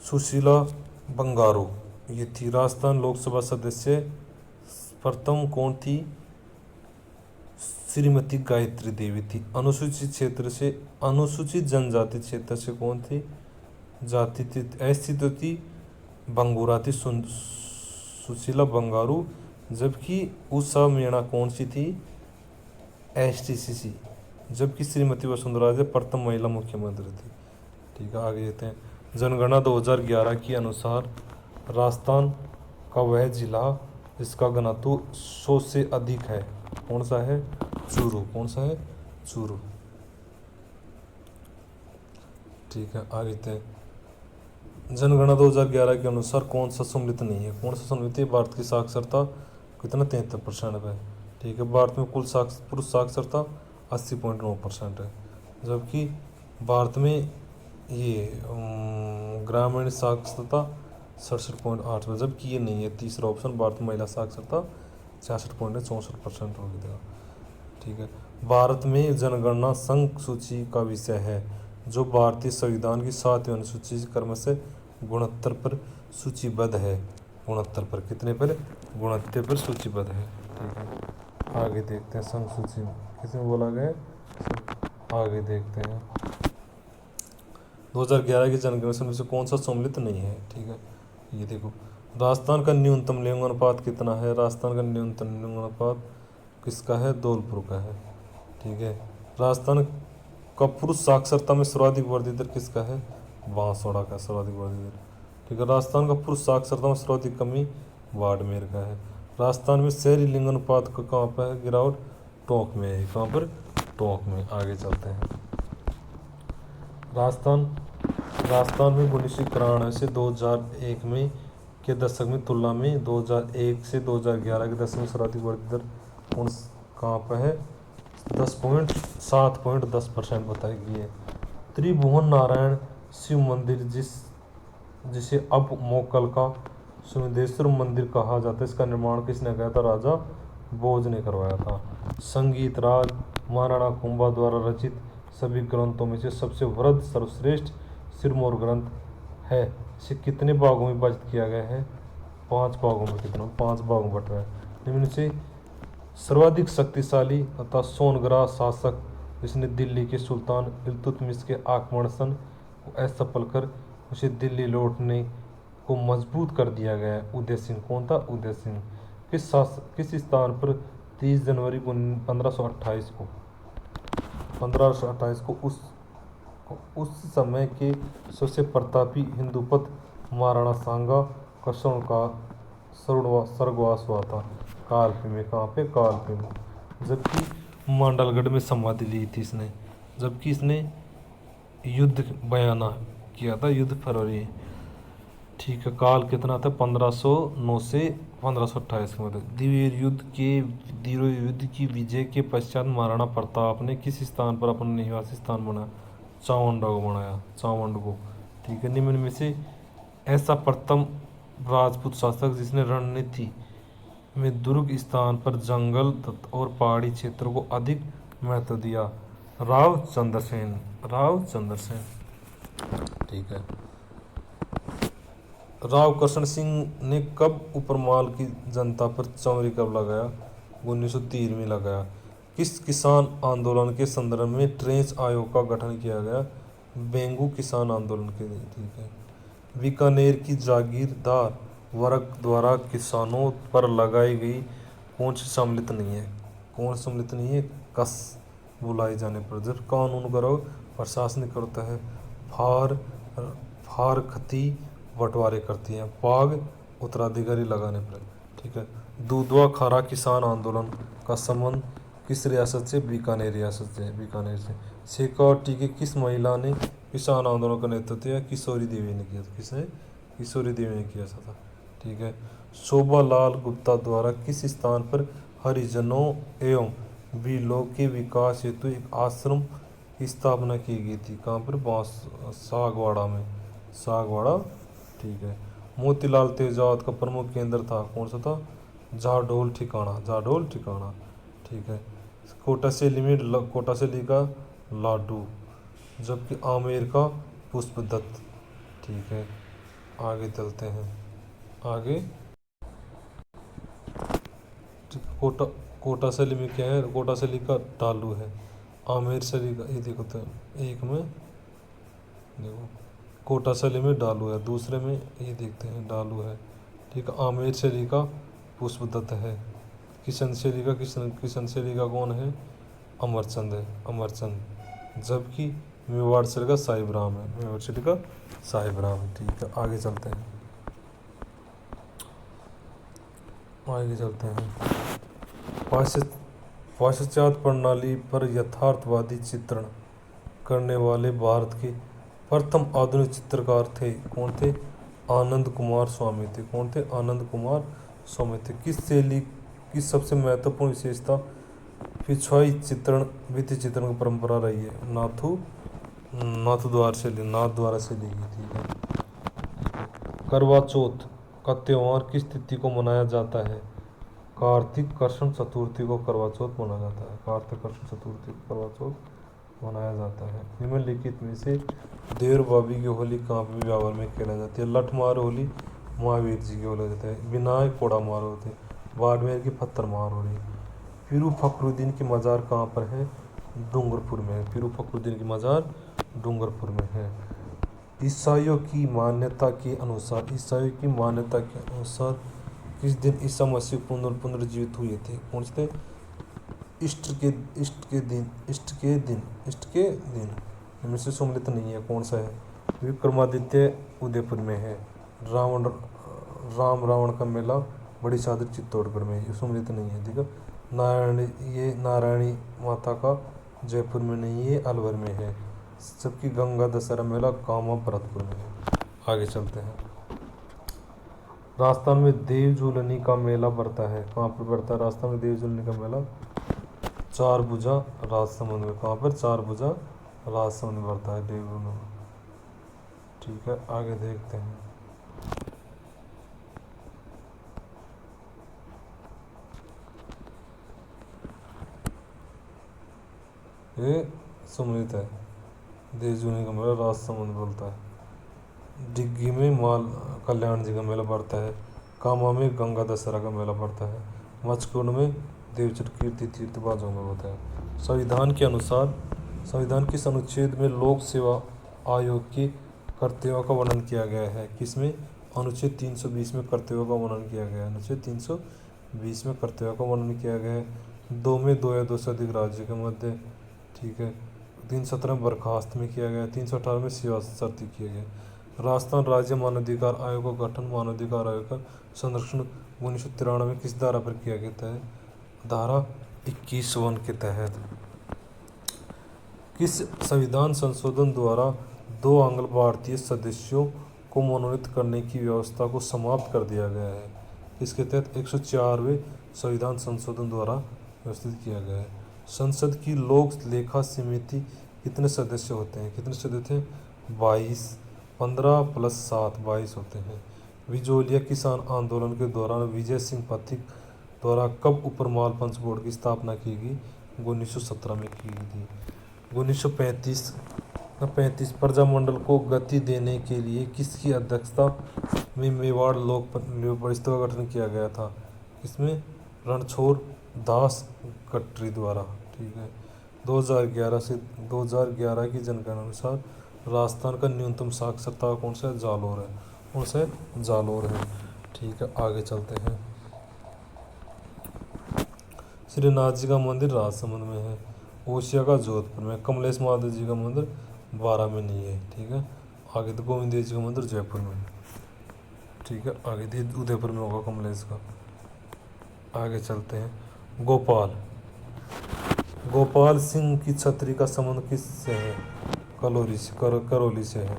सुशीला बंगारू, ये थी राजस्थान लोकसभा सदस्य। प्रथम कौन थी? श्रीमती गायत्री देवी थी। अनुसूचित जनजाति क्षेत्र से कौन थी? जाति थी ऐसी तो थी बंगूरा थी, सुशीला बंगारू। जबकि उषा मीणा कौन सी थी? STCC। जबकि श्रीमती वसुंधरा राजे प्रथम महिला मुख्यमंत्री थी। ठीक है, आगे देखते हैं। जनगणना 2011 के अनुसार राजस्थान का वह जिला जिसका घनत्व 100 से अधिक है, कौन सा है? चूरू। कौन सा है? चूरू। ठीक है, आगे देखते हैं। जनगणना 2011 के अनुसार कौन सा सम्मिलित नहीं है? कौन सा सम्मिलित है? भारत की साक्षरता कितना? 73% है। ठीक है, भारत में कुल पुरुष साक्षरता 80.9% है। जबकि भारत में ये ग्रामीण साक्षरता 67.8 में, जबकि ये नहीं है। तीसरा ऑप्शन भारत में महिला साक्षरता 66.64% हो गया। ठीक है, भारत में जनगणना संघ सूची का विषय है जो भारतीय संविधान की 7वीं अनुसूची क्रम से 69 पर सूचीबद्ध है। 69 पर, कितने पर? 69 पर सूचीबद्ध है। ठीक है, आगे देखते हैं। संघ सूची किसमें बोला गया? आगे देखते हैं। 2011 की जनगणना में से कौन सा सम्मिलित नहीं है? ठीक है, ये देखो। राजस्थान का न्यूनतम लिंग अनुपात कितना है? राजस्थान का न्यूनतम लिंग अनुपात किसका है? धौलपुर का है। ठीक है, राजस्थान का पुरुष साक्षरता में सर्वाधिक वृद्धि दर किसका है? बांसवाड़ा का सर्वाधिक बढ़ती दर। ठीक है, राजस्थान का पुरुष साक्षरता में सर्वाधिक कमी बाड़मेर का है। राजस्थान में शहरी लिंग अनुपात का कहाँ पर है गिरावट, टोंक में है। कहाँ पर, टोंक में। आगे चलते हैं। राजस्थान में 1991 से 2001 में के दशक में तुलना में 2001 से 2011 के दशक में सर्वाधिक बढ़ती दर कौन कहाँ पर है, 7.10% बताई गई है। त्रिभुवन नारायण शिव मंदिर जिसे अब मोकल का सुमेधेश्वर मंदिर कहा जाता है, इसका निर्माण किसने किया था, राजा भोज ने करवाया था। संगीत राज महाराणा कुंभा द्वारा रचित सभी ग्रंथों में से सबसे वृहद सर्वश्रेष्ठ सिरमौर ग्रंथ है। इसे कितने भागों में विभाजित किया गया है, 5 भागों में। कितना, 5 भागों में बट रहा है। निम्न से सर्वाधिक शक्तिशाली तथा सोनग्रा शासक जिसने दिल्ली के सुल्तान इल्तुतमिश के आक्रमण को असफल कर उसे दिल्ली लौटने को मजबूत कर दिया गया है, उदय सिंह। कौन था, उदय सिंह। किस स्थान पर 30 जनवरी 1528 को उस समय के सबसे प्रतापी हिंदूपत महाराणा सांगा का स्वर्गवास हुआ था, कालपी में। कहाँ पे, कालपी में। जबकि मांडलगढ़ में समाधि ली थी इसने, जबकि इसने युद्ध बयाना किया था, युद्ध फरवरी। ठीक है, काल कितना था, 1509 से 1528 में। दिवेर युद्ध की विजय के पश्चात महाराणा प्रताप ने किस स्थान पर अपना निवासी स्थान बनाया, चावंडा को बनाया, चावंड को। ठीक है, निम्न में से ऐसा प्रथम राजपूत शासक जिसने रणनीति में दुर्ग स्थान पर जंगल और पहाड़ी क्षेत्र को अधिक महत्व दिया, रावचंद्र सेन। ठीक है। राव कृष्ण सिंह ने कब उपरमाल की जनता पर चौरी कब लगाया, 1913 में लगाया। किस किसान आंदोलन के संदर्भ में ट्रेंच आयोग का गठन किया गया, बेंगू किसान आंदोलन के लिए। ठीक है। बीकानेर की जागीरदार वर्ग द्वारा किसानों पर लगाई गई कौन सी सम्मिलित नहीं है, कस बुलाई जाने पर जब कानून करो प्रशासनिक करता है, फार खती बंटवारे करती है, पाग उत्तराधिकारी लगाने पर। ठीक है। दूधवा खारा किसान आंदोलन का संबंध किस रियासत से, बीकानेर रियासत से, बीकानेर से। शेखावटी की किस महिला ने किसान आंदोलन का नेतृत्व किया, किशोरी देवी ने किया था। किसने, किशोरी देवी ने किया था। ठीक है। शोभा लाल गुप्ता द्वारा किस स्थान पर हरिजनों एवं बीलों के विकास हेतु एक आश्रम की स्थापना की गई थी, कहाँ पर, सागवाड़ा में, सागवाड़ा। ठीक है। मोतीलाल तेजावत का प्रमुख केंद्र था, कौन सा था, जाडोल ठिकाना। ठीक है। कोटासेली का लाडू, जबकि आमेर का पुष्पदत्त। ठीक है। आगे चलते हैं। आगे कोटासली में क्या है, कोटासली का डालू है। आमेर शली का, ये देखो तो एक में देखो कोटासली में डालू है, दूसरे में ये देखते हैं डालू है। ठीक है। आमेर शली का पुष्पदत्त है। किशन शैली का कौन है, अमरचंद है, अमरचंद। जबकि मेवाड़ शैली का साहिब राम है, मेवाड़ शैली का साहिब राम। ठीक है। आगे चलते हैं। पाश्चात्य प्रणाली पर यथार्थवादी चित्रण करने वाले भारत के प्रथम आधुनिक चित्रकार थे, कौन थे, आनंद कुमार स्वामी थे। कौन थे, आनंद कुमार स्वामी थे। किस शैली की सबसे महत्वपूर्ण विशेषता पिछवाई चित्रण, भित्ति चित्रण की परंपरा रही है, नाथ द्वारा शैली की। ठीक है। करवा चौथ का त्योहार किस तिथि को मनाया जाता है, कार्तिक कृष्ण चतुर्थी को करवा चौथ मनाया जाता है, कार्तिक कृष्ण चतुर्थी को करवा चौथ मनाया जाता है। निम्नलिखित में से देवर भाभी की होली कहाँ पर व्यवहार में खेला जाती है, लठमार होली महावीर जी की होली जाता है, विनायक कोड़ा मार होते हैं, बाड़मेर की पत्थर मार होली। पीरू फखरुद्दीन की मज़ार कहाँ पर है, डूंगरपुर में है, पीरू फखरुद्दीन की मज़ार डूंगरपुर में है। ईसाइयों की मान्यता के अनुसार किस दिन ईसा मसीह पुनर्जीवित हुए थे, कौन से, ईस्टर के दिन। इनमें से सम्मिलित नहीं है, कौन सा है, विक्रमादित्य उदयपुर में है। रावण राम रावण का मेला बड़ी सादर चित्तौड़गढ़ में है, ये सम्मिलित नहीं है। ठीक है। नारायणी माता का जयपुर में नहीं है, अलवर में है। जबकि गंगा दशहरा मेला कामा भरतपुर में है। आगे चलते हैं। राजस्थान में देव झूलनी का मेला बढ़ता है, कहाँ पर बढ़ता है राजस्थान में देव झूलनी का मेला? चार भुजा राजसमंद में। कहाँ पर? चार भुजा राजसमंद में बढ़ता है देव झूलनी। ठीक है, आगे देखते हैं। ये सम्मिलित है, देव झूलनी का मेला राजसमंद में बोलता है। डिग्गी में माल कल्याण जी का मेला पड़ता है। कामा में गंगा दशहरा का मेला पड़ता है। मचकुंड में देवचर कीर्ति तीर्थ बाजों में होता है। संविधान के अनुसार संविधान किस अनुच्छेद में लोक सेवा आयोग के कर्तव्यों का वर्णन किया गया है? किसमें? अनुच्छेद 320 में कर्तव्यों का वर्णन किया गया है। अनुच्छेद 320 में कर्तव्यों का वर्णन किया गया है। 2 में 2 या 2 से अधिक राज्य के मध्य। ठीक है। 317 में बर्खास्त में किया गया। 318 में सेवा शर्ती किया गया। राजस्थान राज्य मानवाधिकार आयोग का गठन मानवाधिकार आयोग का संरक्षण 1993 में किस धारा पर किया गया है? धारा 21 के तहत। किस संविधान संशोधन द्वारा 2 आंग्ल भारतीय सदस्यों को मनोनीत करने की व्यवस्था को समाप्त कर दिया गया है? इसके तहत 104वें संविधान संशोधन द्वारा व्यवस्थित किया गया है। संसद की लोक लेखा समिति कितने सदस्य होते हैं? कितने सदस्य थे? 22। 15 + 7 22 होते हैं। विजोलिया किसान आंदोलन के दौरान विजय सिंह पथिक द्वारा कब ऊपर माल पंच बोर्ड की स्थापना की गई? 1917 में की गई थी। 1935 प्रजामंडल को गति देने के लिए किसकी अध्यक्षता में मेवाड़ लोक परिषद का गठन किया गया था? इसमें रणछोड़ दास गट्टी द्वारा। ठीक है। 2011 की जनगणना अनुसार राजस्थान का न्यूनतम साक्षरता कौन सा है? जालोर है। कौन सा है? जालोर है। ठीक है, आगे चलते हैं। श्रीनाथ जी का मंदिर राजसमंद में है। ओसिया का जोधपुर में। कमलेश महादेव जी का मंदिर 12 में नहीं है। ठीक है। आगे तो गोविंद देव जी का मंदिर जयपुर में। ठीक है, आगे तो उदयपुर में होगा कमलेश का। आगे चलते हैं। गोपाल सिंह की छतरी का संबंध किससे है? करौली से है।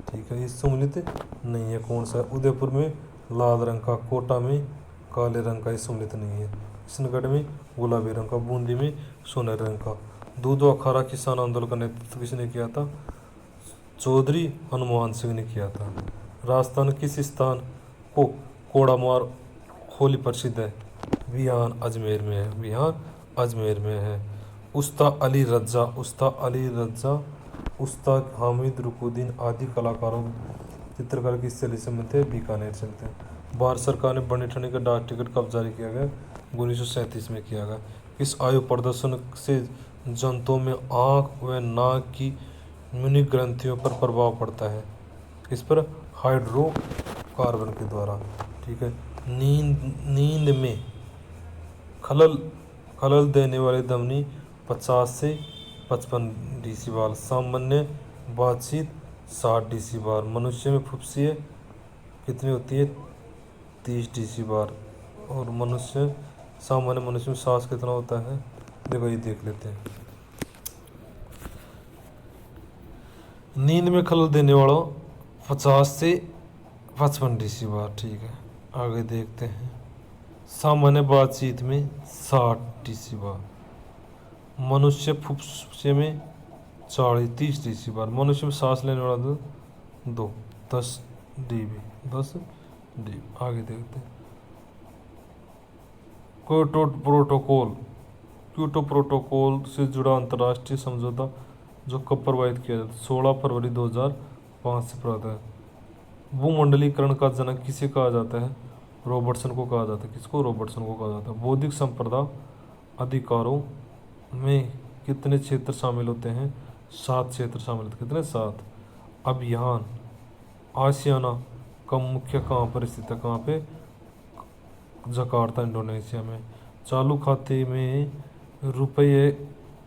ठीक है, ये सम्मिलित नहीं है। कौन सा? उदयपुर में लाल रंग का, कोटा में काले रंग का, ये सम्मिलित नहीं है। किशनगढ़ में गुलाबी रंग का, बूंदी में सोनेरी रंग का। दूध व अखाड़ा किसान आंदोलन का नेतृत्व किसने किया था? चौधरी हनुमान सिंह ने किया था। राजस्थान किस स्थान को कोड़ामार होली प्रसिद्ध है? बिहार अजमेर में है। बिहार अजमेर में है। उस्ताद हामिद रुकुद्दीन आदि कलाकारों चित्रकला की शैली से मिलते बीकानेर चलते हैं। भारत सरकार ने बनी ठनी का डाक टिकट कब जारी किया गया? 1937 में किया गया। किस आयु प्रदर्शन से जंतुओं में आँख व नाक की म्यूनिक ग्रंथियों पर प्रभाव पड़ता है? किस पर? हाइड्रोकार्बन के द्वारा। ठीक है। नींद में खलल देने वाली ध्वनि 50 से 55 डेसिबल। सामान्य बातचीत 60 डेसिबल। मनुष्य में फुफ्सियाँ कितनी होती है? 30 डेसिबल। और सामान्य मनुष्य में सांस कितना होता है? देखो, ये देख लेते हैं। नींद में खलल देने वाला 50 से 55 डेसिबल। ठीक है, आगे देखते हैं। सामान्य बातचीत में 60 डेसिबल। मनुष्य फुफ्फुसे में 30 डेसिबल। मनुष्य में सांस लेने वाला 10 डीबी। 10 डीबी। आगे देखते हैं। क्योटो प्रोटोकॉल से जुड़ा अंतर्राष्ट्रीय समझौता जो कब प्रभावित किया जाता है? 16 फरवरी 2005 से प्रभावित है। भूमंडलीकरण का जनक किसे कहा जाता है? रॉबर्टसन को कहा जाता है। किसको? रॉबर्टसन को कहा जाता है। बौद्धिक संपदा अधिकारों में कितने क्षेत्र शामिल होते हैं? 7 क्षेत्र शामिल होते हैं। कितने? 7। अभियान आसियाना का मुख्य कहाँ पर स्थित है? कहाँ पे? जकार्ता इंडोनेशिया में। चालू खाते में रुपये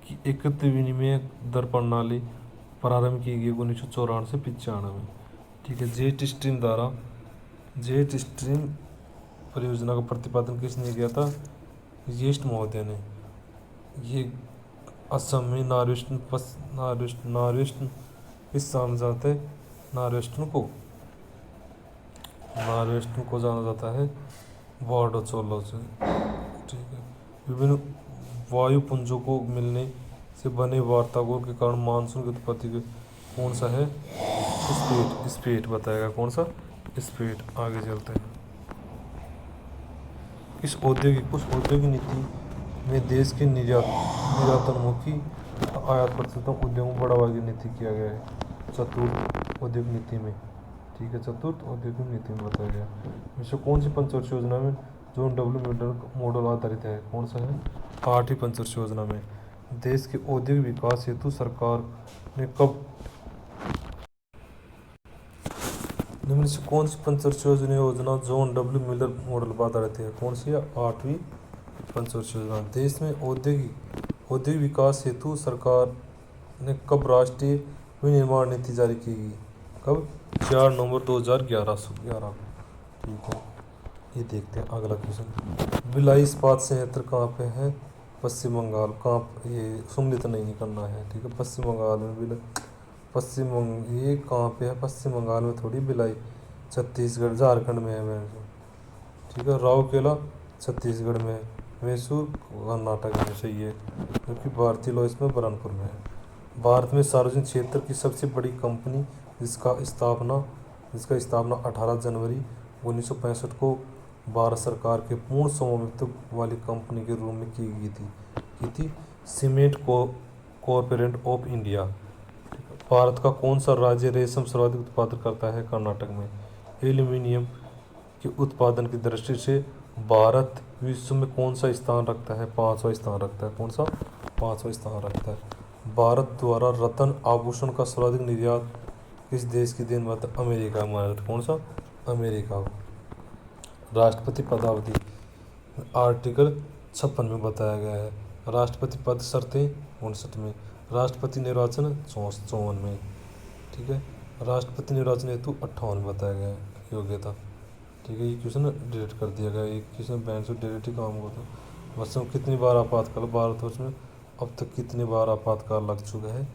की एकत्रित विनिमय दर प्रणाली प्रारंभ की गई 1994 से 95। ठीक है। जेट स्ट्रीम परियोजना का प्रतिपादन किसने किया था? येस्ट महोदय ने। ये असम में नारवेस्टन किस स्थान जाते हैं? नारवेस्टन को जाना जाता है वार्डोचोलो से। ठीक है। विभिन्न वायुपुंजों को मिलने से बने वार्तागोर के कारण मानसून की उत्पत्ति कौन सा है? स्पेट बताएगा। कौन सा? स्पेट। आगे चलते हैं। उस औद्योगिक नीति में देश के निर्यातोन्मुखी आयात प्रतिशतों उद्योगों को बढ़ावा की नीति किया गया है चतुर्थ औद्योगिक नीति में। ठीक है। चतुर्थ औद्योगिक नीति में बताया गया। विश्व कौन सी पंचवर्षीय योजना में जॉन डब्ल्यू मॉडल आधारित है? कौन सा है? 8वीं पंचवर्षीय योजना में। देश के औद्योगिक विकास हेतु सरकार ने कब निम्न से कौन सी पंचवर्षीय योजना जॉन डब्ल्यू मिलर मॉडल पर आधारित है? कौन सी है? 8वीं पंचवर्षीय योजना। देश में औद्योगिक विकास हेतु सरकार ने कब राष्ट्रीय विनिर्माण नीति जारी की गई? कब? 4 नवंबर 2011। ठीक है। ये देखते हैं अगला क्वेश्चन। भिलाई इस्पात संयंत्र कहाँ पे है? पश्चिम बंगाल। कहाँ? ये सम्मिलित नहीं करना है। ठीक है। पश्चिम बंगाल में ये कहाँ पे है? पश्चिम बंगाल में थोड़ी। भिलाई छत्तीसगढ़ झारखंड में है। ठीक है। राउरकेला छत्तीसगढ़ में है। मैसूर कर्नाटक में। सही है। क्योंकि भारतीय लॉ इसमें बरनपुर में है। भारत में सार्वजनिक क्षेत्र की सबसे बड़ी कंपनी जिसका स्थापना 18 जनवरी 1965 को भारत सरकार के पूर्ण स्वामित्व वाली कंपनी के रूप में की थी cement corporation of India. Bharat का कौन सा राज्य रेशम सर्वाधिक उत्पादन करता है? कर्नाटक में। एल्यूमीनियम के उत्पादन की दृष्टि से भारत विश्व में कौन सा स्थान रखता है? 5वां स्थान रखता है। कौन सा? 5वां स्थान रखता है। भारत द्वारा रत्न आभूषण का सर्वाधिक निर्यात किस देश की देन? अमेरिका में। कौन सा? अमेरिका। राष्ट्रपति पदावधि आर्टिकल 56 में बताया गया है। राष्ट्रपति पद शर्तें 59 में। राष्ट्रपति निर्वाचन 54 में। ठीक है। राष्ट्रपति निर्वाचन हेतु 58 बताया गया है योग्यता। ठीक है। ये क्वेश्चन डिलीट कर दिया गया। ये क्वेश्चन बैंक से डिलीट ही काम होता है। वर्ष में कितनी बार आपातकाल? भारतवर्ष में अब तक कितनी बार आपातकाल लग चुका है?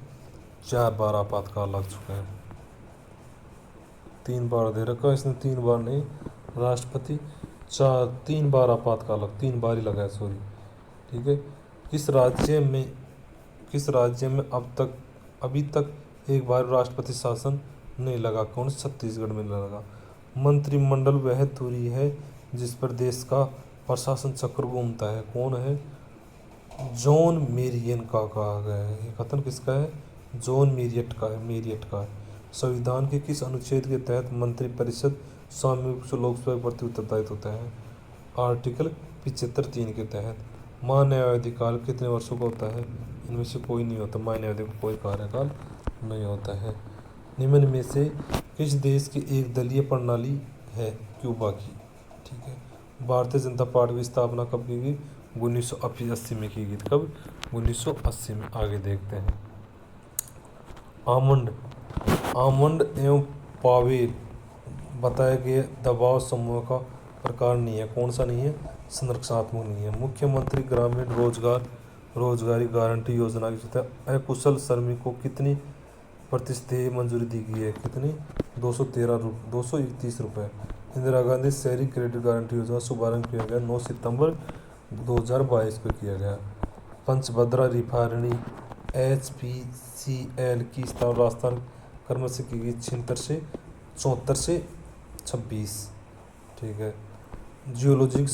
4 बार आपातकाल लग चुका है। 3 बार दे रखा है इसने, 3 बार नहीं। राष्ट्रपति 3 बार आपातकाल 3 बार ही लगा है। सॉरी। ठीक है। किस राज्य में अभी तक एक बार राष्ट्रपति शासन नहीं लगा? कौन? छत्तीसगढ़ में लगा। मंत्रिमंडल वह धुरी है जिस पर देश का प्रशासन चक्र घूमता है। कौन है? जॉन मेरियट का कहा गया है। ये कथन किसका है? जॉन मेरियट का है। संविधान के किस अनुच्छेद के तहत मंत्रिपरिषद स्वामी लोकसभा के प्रति उत्तरदायित्व होता है? आर्टिकल 75 3 के तहत। न्यायाधिकार कितने वर्षों का होता है? इनमें से कोई नहीं होता। न्यायाधिकार कोई कार्यकाल नहीं होता है। निम्न में से किस देश की एक दलीय प्रणाली है? क्यूबा की। ठीक है। भारतीय जनता पार्टी की स्थापना कब की गई? 1980 में की गई। कब? 1980 में। आगे देखते हैं। आमंड एवं पावेल बताए गए दबाव समूह का प्रकार नहीं है। कौन सा नहीं है? संरक्षणात्मक नहीं है। मुख्यमंत्री ग्रामीण रोजगारी गारंटी योजना के तहत अकुशल श्रमिकों को कितनी प्रतिशत मंजूरी दी गई है? कितनी? 231 रुपये। इंदिरा गांधी शहरी क्रेडिट गारंटी योजना शुभारंभ किया गया 9 सितंबर 2022 को किया गया। पंचभद्रा रिफाइनरी HPCL की स्थापना राजस्थान कर्म से की गई 74 से 26। ठीक है। जियोलॉजिक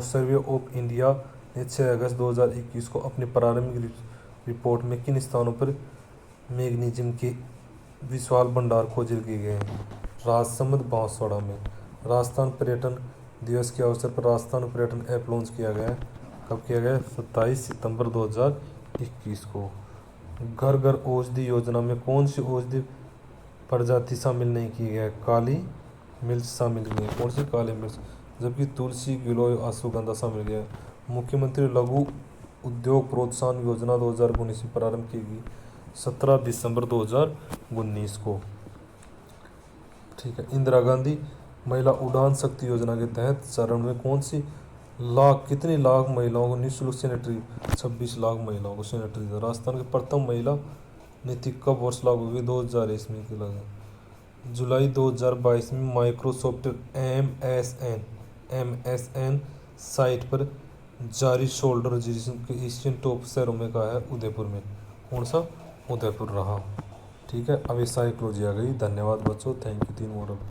सर्वे ऑफ इंडिया ने 6 अगस्त 2021 को अपनी प्रारंभिक रिपोर्ट में किन स्थानों पर मैग्नीशियम के विशाल भंडार खोजे गए हैं? राजसमंद बांसवाड़ा में। राजस्थान पर्यटन दिवस के अवसर पर राजस्थान पर्यटन ऐप लॉन्च किया गया है। कब किया गया? 27 सितंबर 2021 को। घर घर औषधि योजना में कौन सी औषधि प्रजाति शामिल नहीं की गई है? काली मिर्च शामिल की है। कौन सी? काली मिर्च। जबकि तुलसी, गिलोय, अश्वगंधा शामिल किया है। मुख्यमंत्री लघु उद्योग प्रोत्साहन योजना 2019 में प्रारंभ की गई। 17 दिसंबर 2019 को। ठीक है। इंदिरा गांधी महिला उड़ान शक्ति योजना के तहत चरण में कौन सी कितनी लाख महिलाओं को निःशुल्क सैनिटरी 26 लाख महिलाओं को सैनिटरी। राजस्थान की प्रथम महिला नीति कब वर्ष लागू हुई? 2000 ईस्वी के लगा। जुलाई 2022 में माइक्रोसॉफ्ट MSN साइट पर जारी शोल्डर रजिस्ट्रेशन के एशियन टॉप शहरों में कहा है उदयपुर में। कौन सा? उदयपुर रहा। ठीक है। अब ये साइकोलॉजी आ गई। धन्यवाद बच्चों। Thank you. 3 मॉडल।